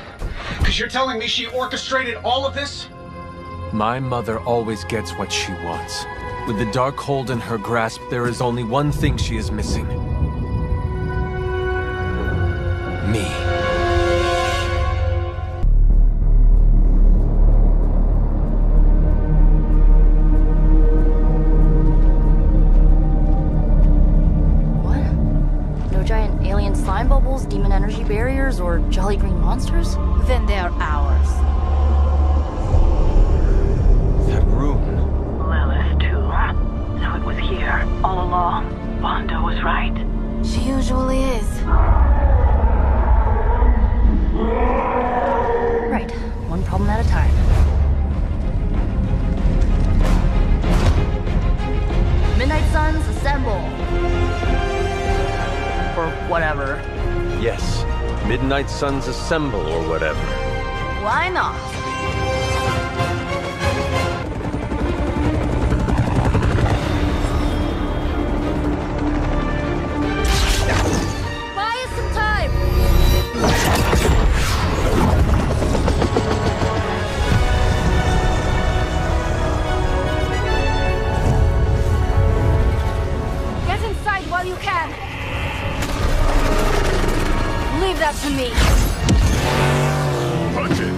Because you're telling me she orchestrated all of this? My mother always gets what she wants. With the Darkhold in her grasp, there is only one thing she is missing. me. No giant alien slime bubbles, demon energy barriers, or jolly green monsters? Then they're ours. That room. Lilith, too. So it was here, all along. Wanda was right. She usually is. Right, one problem at a time. Midnight Suns, assemble! Or whatever. Yes. Midnight Suns assemble or whatever. Why not? Buy us some time! Get inside while you can! Leave that to me! Punch it!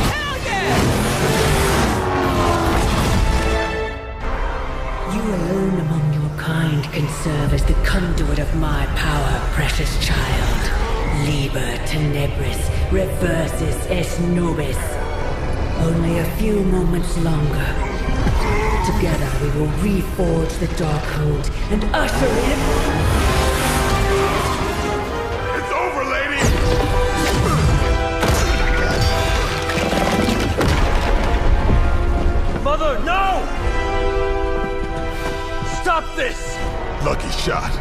Hell yeah! You alone among your kind can serve as the conduit of my power, precious child. Liber tenebris reversus es nobis. Only a few moments longer. Together we will reforge the Darkhold and usher in... It's over, lady! Mother, no! Stop this! Lucky shot.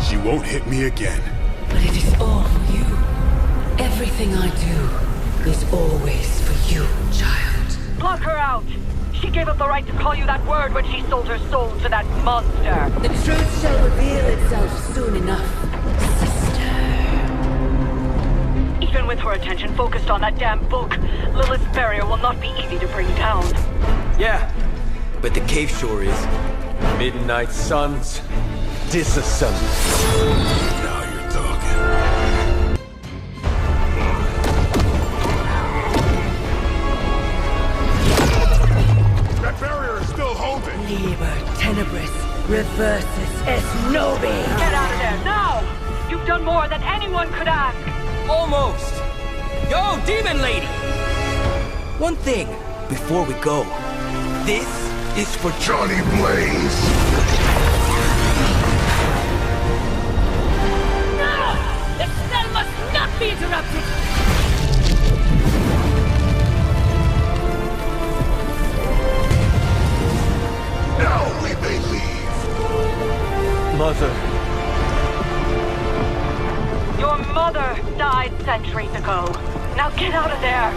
She won't hit me again. But it is all for you. Everything I do is always for you, child. Block her out! She gave up the right to call you that word when she sold her soul to that monster. The truth shall reveal itself soon enough, sister. Even with her attention focused on that damn book, Lilith's barrier will not be easy to bring down. Yeah, but the cave sure is. Midnight Suns, disassemble. Now you're talking. That barrier is still holding. Liber tenebris reversus es nobi. Get out of there, now! You've done more than anyone could ask. Almost. Yo, Demon Lady! One thing before we go. This is for Johnny Blaze. No! The spell must not be interrupted! Now we may leave. Mother. Your mother died centuries ago. Now get out of there!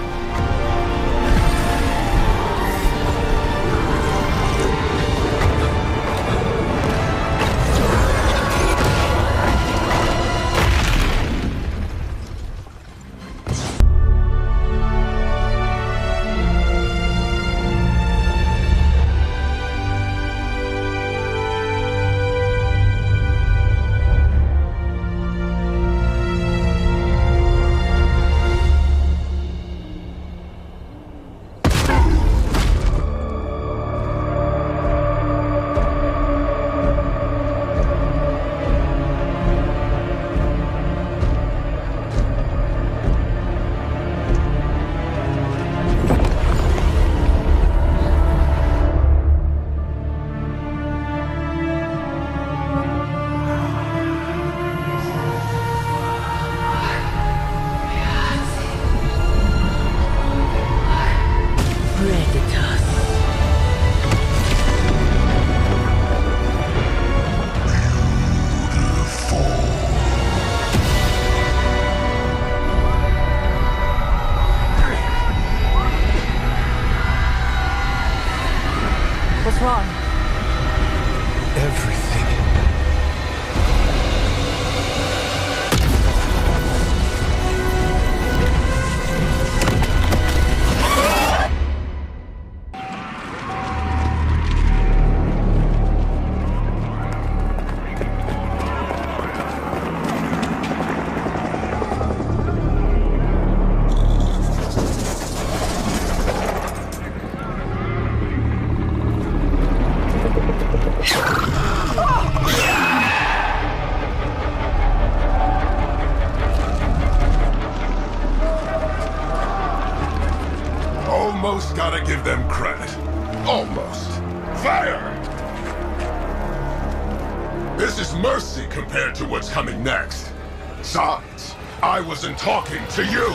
What's wrong? Everything. almost gotta give them credit. Almost. Fire! This is mercy compared to what's coming next. Besides, I wasn't talking to you.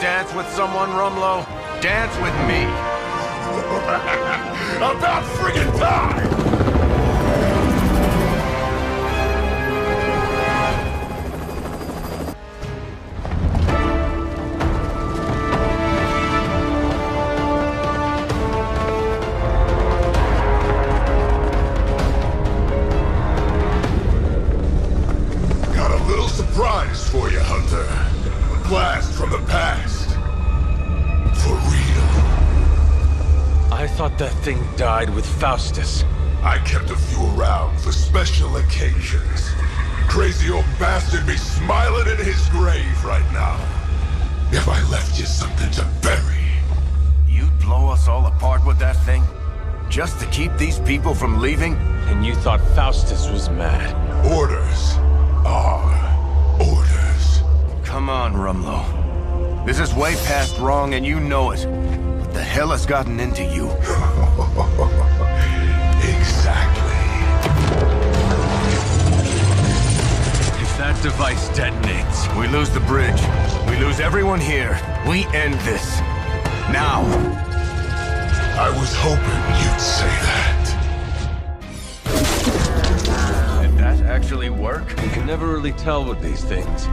Dance with someone, Rumlow? Dance with me. About friggin' time! Got a little surprise for you, Hunter. A blast from the past. For real. I thought that thing died with Faustus. I kept a few around for special occasions. Crazy old bastard be smiling in his grave right now. If I left you something to bury. You'd blow us all apart with that thing? Just to keep these people from leaving? And you thought Faustus was mad. Orders are orders. Come on, Rumlow. This is way past wrong and you know it. What the hell has gotten into you? Exactly. If that device detonates, we lose the bridge. We lose everyone here. We end this. Now. I was hoping you'd say that. Did that actually work? You can never really tell with these things.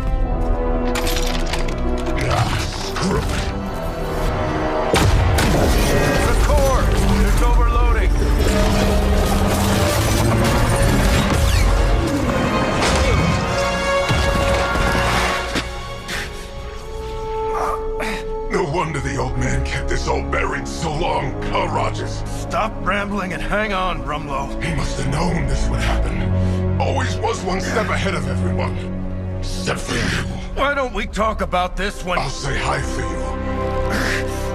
Screw it. The core! It's overloading! No wonder the old man kept this all buried so long, huh, Rogers? Stop rambling and hang on, Rumlow. He must have known this would happen. Always was one step ahead of everyone. Except for you. Why don't we talk about this when... I'll say hi for you.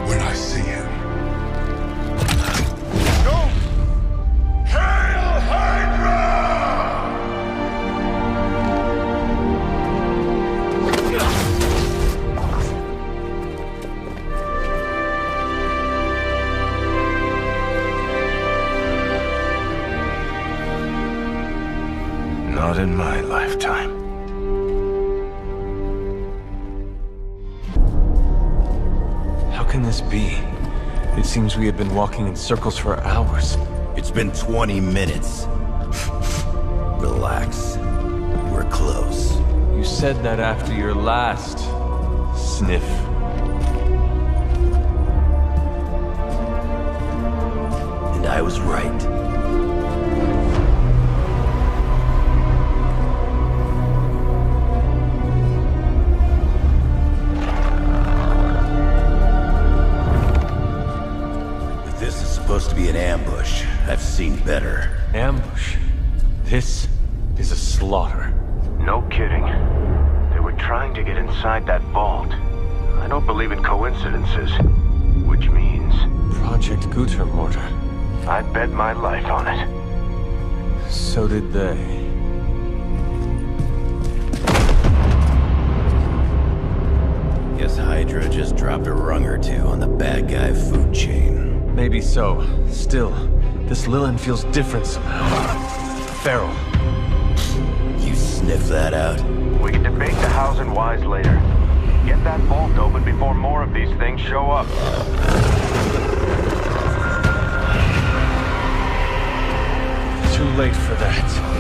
When I see him. Go! Hail Hydra! Not in my lifetime. How can this be? It seems we have been walking in circles for hours. It's been 20 minutes. Relax. We're close. You said that after your last sniff. And I was right. Supposed to be an ambush. I've seen better. Ambush? This is a slaughter. No kidding. They were trying to get inside that vault. I don't believe in coincidences. Which means... Project Gutermortar. I'd bet my life on it. So did they. Guess Hydra just dropped a rung or two on the bad guy food chain. Maybe so. Still, this Lilin feels different somehow. Feral. You sniff that out? We can debate the hows and whys later. Get that vault open before more of these things show up. Too late for that.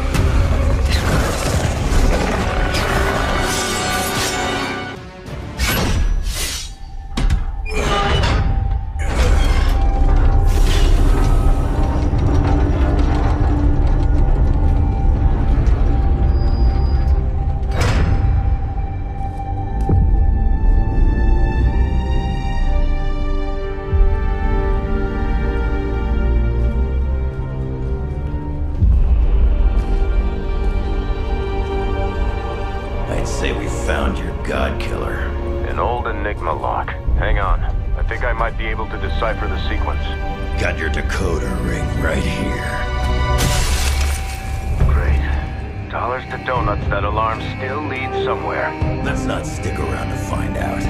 say we found your god killer. An old Enigma lock. Hang on. I think I might be able to decipher the sequence. Got your decoder ring right here. Great. Dollars to donuts, that alarm still leads somewhere. Let's not stick around to find out.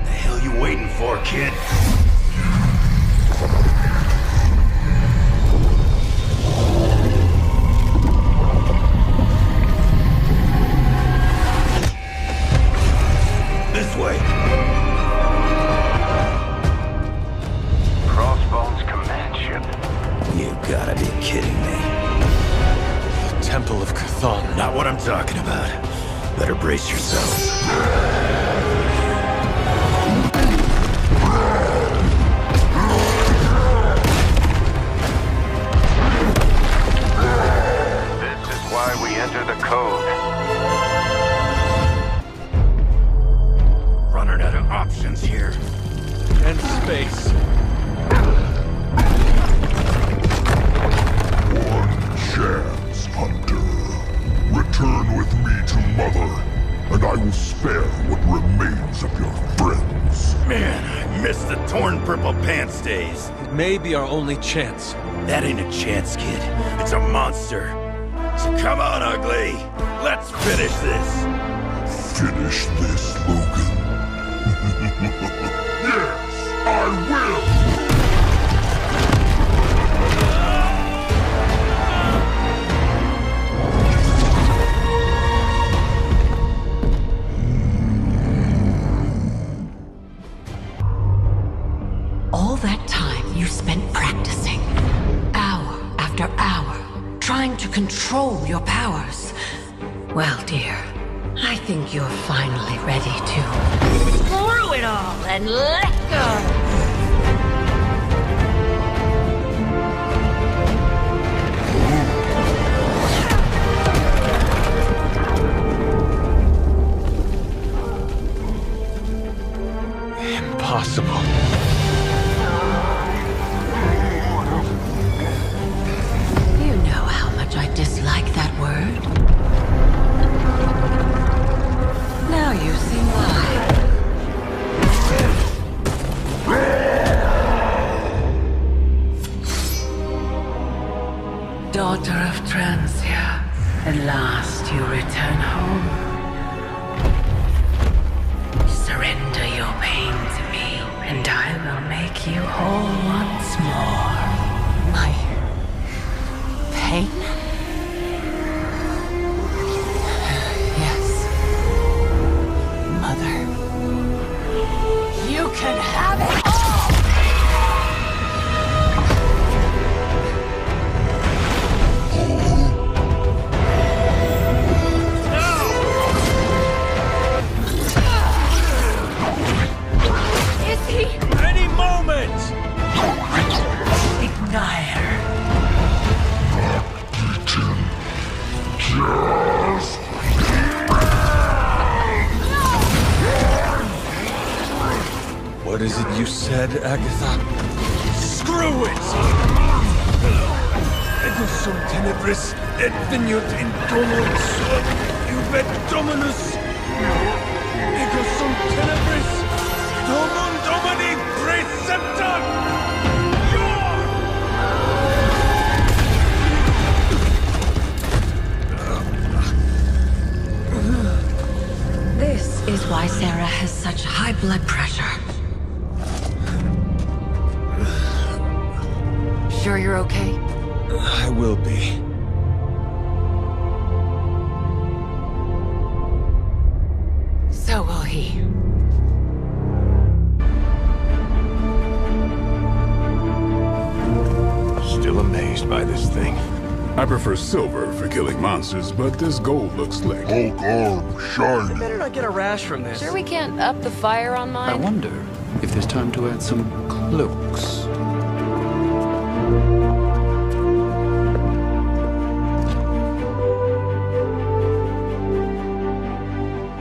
The hell you waiting for, kid? This way. Crossbones command ship. You gotta be kidding me. The Temple of Chthon. Not what I'm talking about. Better brace yourselves. This is why we enter the code. Running out of options here. And space. One chance, Hunter. Return with me to Mother, and I will spare what remains of your friends. Man, I miss the torn purple pants days. It may be our only chance. That ain't a chance, kid. It's a monster. So come on, ugly. Let's finish this. Finish this, Logan. Yes, I will! All that time you spent practicing, hour after hour, trying to control your powers. Well, dear, I think you're finally ready to screw it all and let go. Impossible. You know how much I dislike that word. Now you see why. Daughter of Transia, at last you return home. Surrender your pain to me, and I will make you whole once more. My pain? Yes. Mother. You can have it all! Is he? Any moment! Ignire. What is it you said, Agatha? Screw it! Ego sum tenebris, et veniut in domo suo, iubet dominus. Ego sum tenebris, domum domini preceptor! This is why Sarah has such high blood pressure. Sure you're okay? I will be. So will he. Still amazed by this thing. I prefer silver for killing monsters, but this gold looks slick. Hulk arm, shiny. You better not get a rash from this. Sure we can't up the fire on mine? I wonder if there's time to add some cloaks.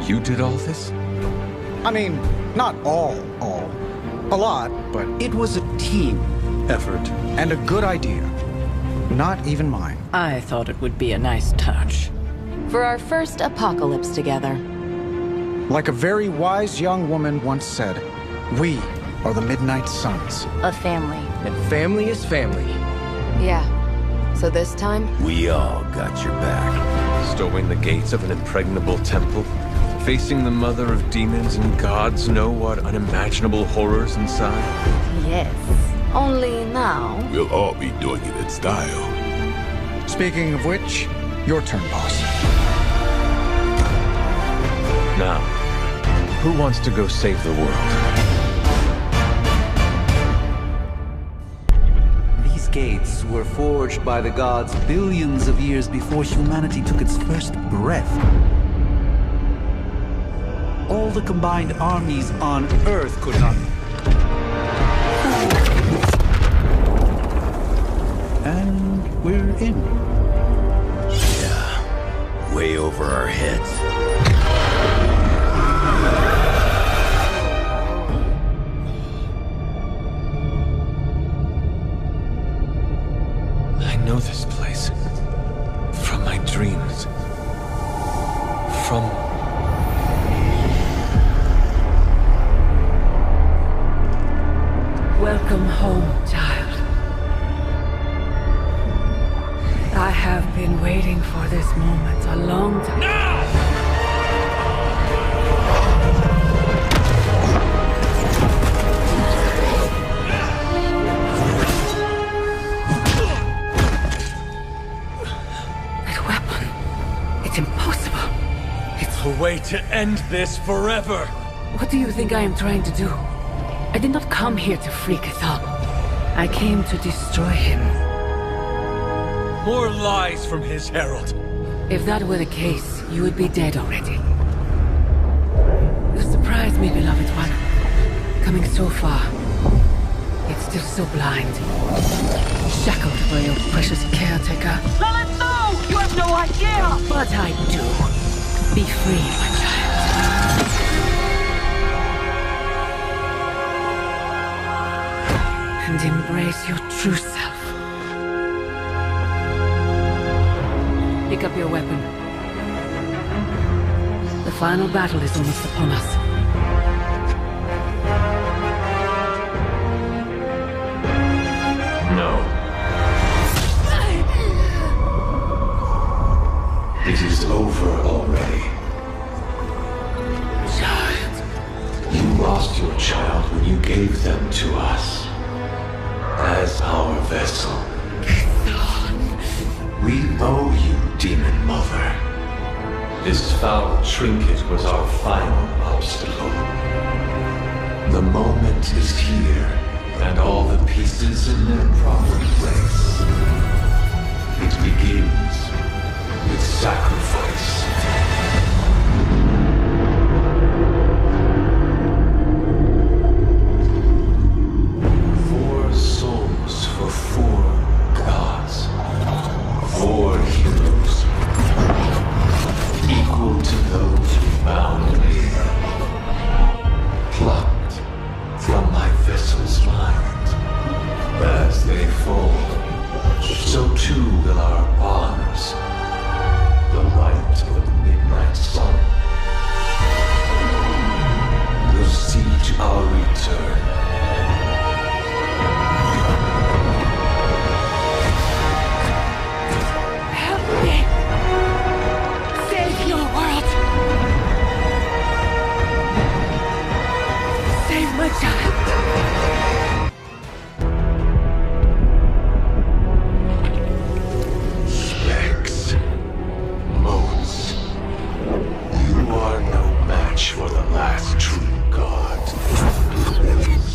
You did all this? I mean, not all. A lot, but it was a team effort and a good idea. Not even mine. I thought it would be a nice touch. For our first apocalypse together. Like a very wise young woman once said, we are the Midnight Suns. A family. And family is family. Yeah. So this time? We all got your back. Storming the gates of an impregnable temple, facing the mother of demons and gods know what unimaginable horrors inside. Yes. Only now. We'll all be doing it in style. Speaking of which, your turn, boss. Now, who wants to go save the world? These gates were forged by the gods billions of years before humanity took its first breath. All the combined armies on Earth could not... And we're in. Yeah, way over our heads. I know this place. From my dreams. From... Welcome home, child. I have been waiting for this moment a long time. No! That weapon. It's impossible. It's a way to end this forever. What do you think I am trying to do? I did not come here to free Cathal. I came to destroy him. More lies from his herald. If that were the case, you would be dead already. You surprised me, beloved one. Coming so far, yet still so blind. Shackled by your precious caretaker. Lilith, no! You have no idea! But I do. Be free, my child. And embrace your true self. Pick up your weapon. The final battle is almost upon us. No. It is over already. Child. You lost your child when you gave them to us. As our vessel. We owe you, Demon Mother. This foul trinket was our final obstacle. The moment is here, and all the pieces in their proper place. It begins with sacrifice. Four souls for four gods. 4 heroes, equal to those who bound me, plucked from my vessel's mind. As they fall, so too will our bonds, the light of the midnight sun. Will see to our return. Save your world! Save my child! Specs, motes, you are no match for the last true god.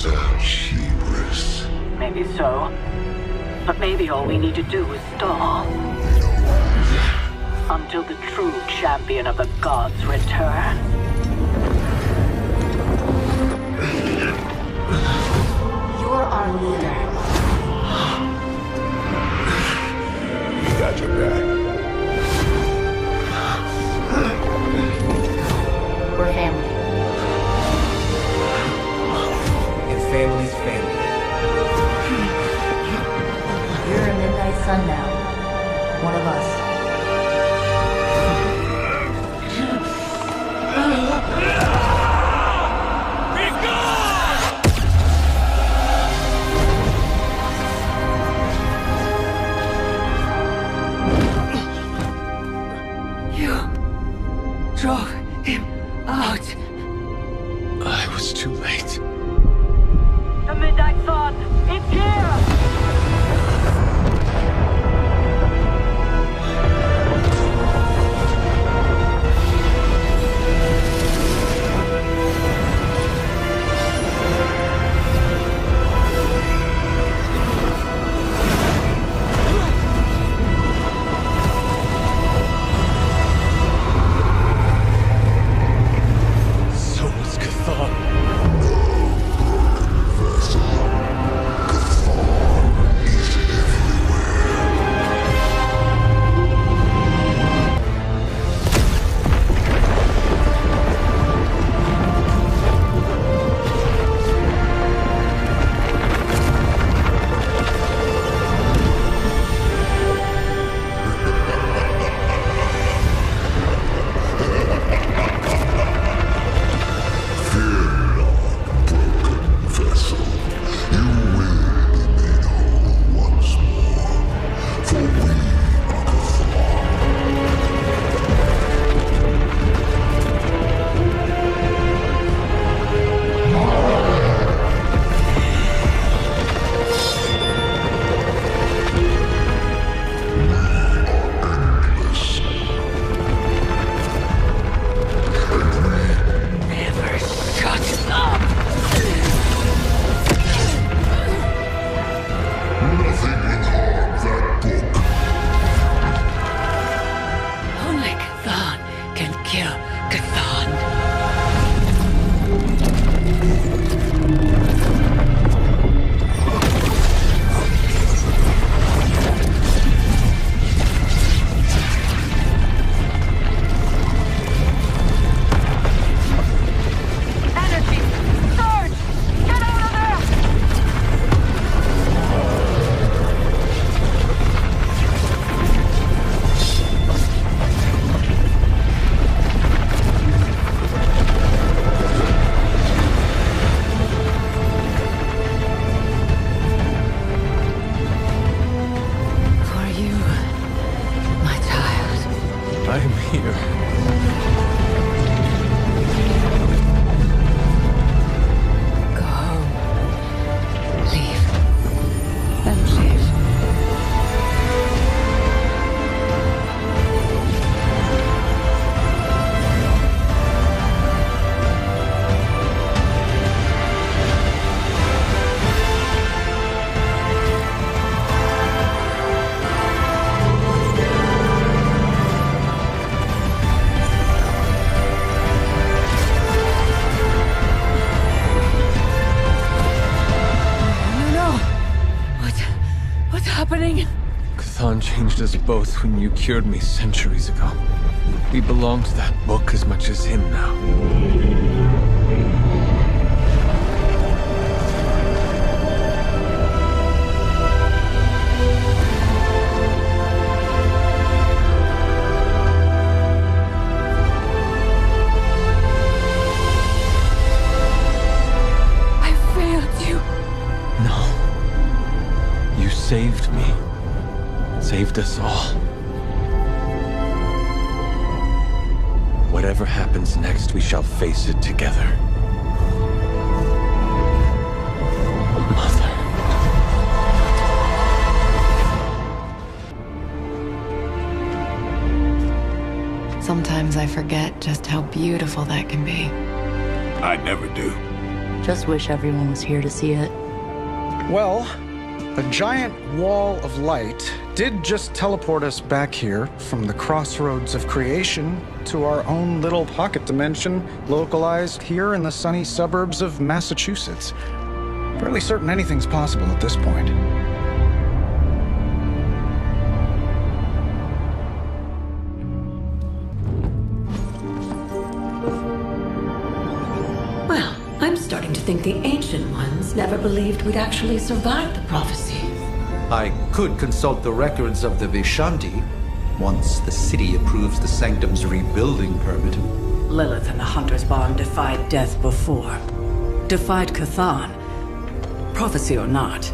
Cerberus. Maybe so. But maybe all we need to do is stall. Until the true champion of the gods return. You're our leader. We got your back. We're family. And family's family. You're a Midnight Sun now. one of us. You drove him out. I was too late. The Midnight Sun, it's here! So was Chthon. Only Chthon can kill Chthon. Energy! Surge! Get out of there! For you, my child. I am here. Go home. Leave. Then leave. No. What's happening? Chthon changed us both when you cured me centuries ago. We belong to that book as much as him now. I failed you. No. You saved me. Saved us all. Whatever happens next, we shall face it together. Mother. Sometimes I forget just how beautiful that can be. I never do. Just wish everyone was here to see it. Well, a giant wall of light did just teleport us back here from the crossroads of creation to our own little pocket dimension localized here in the sunny suburbs of Massachusetts. Fairly certain anything's possible at this point. Well, I'm starting to think the Ancient Ones never believed we'd actually survive the prophecy. I could consult the records of the Vishanti once the city approves the Sanctum's rebuilding permit. Lilith and the Hunter's Bond defied death before. Defied Cathan. Prophecy or not,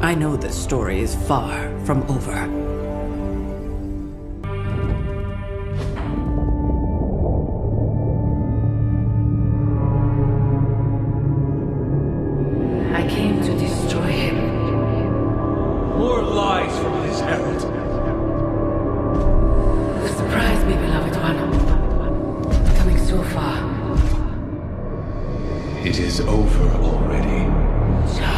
I know this story is far from over. I came to destroy him. More lies from this herald. Surprise me, beloved one. Coming so far. It is over already. So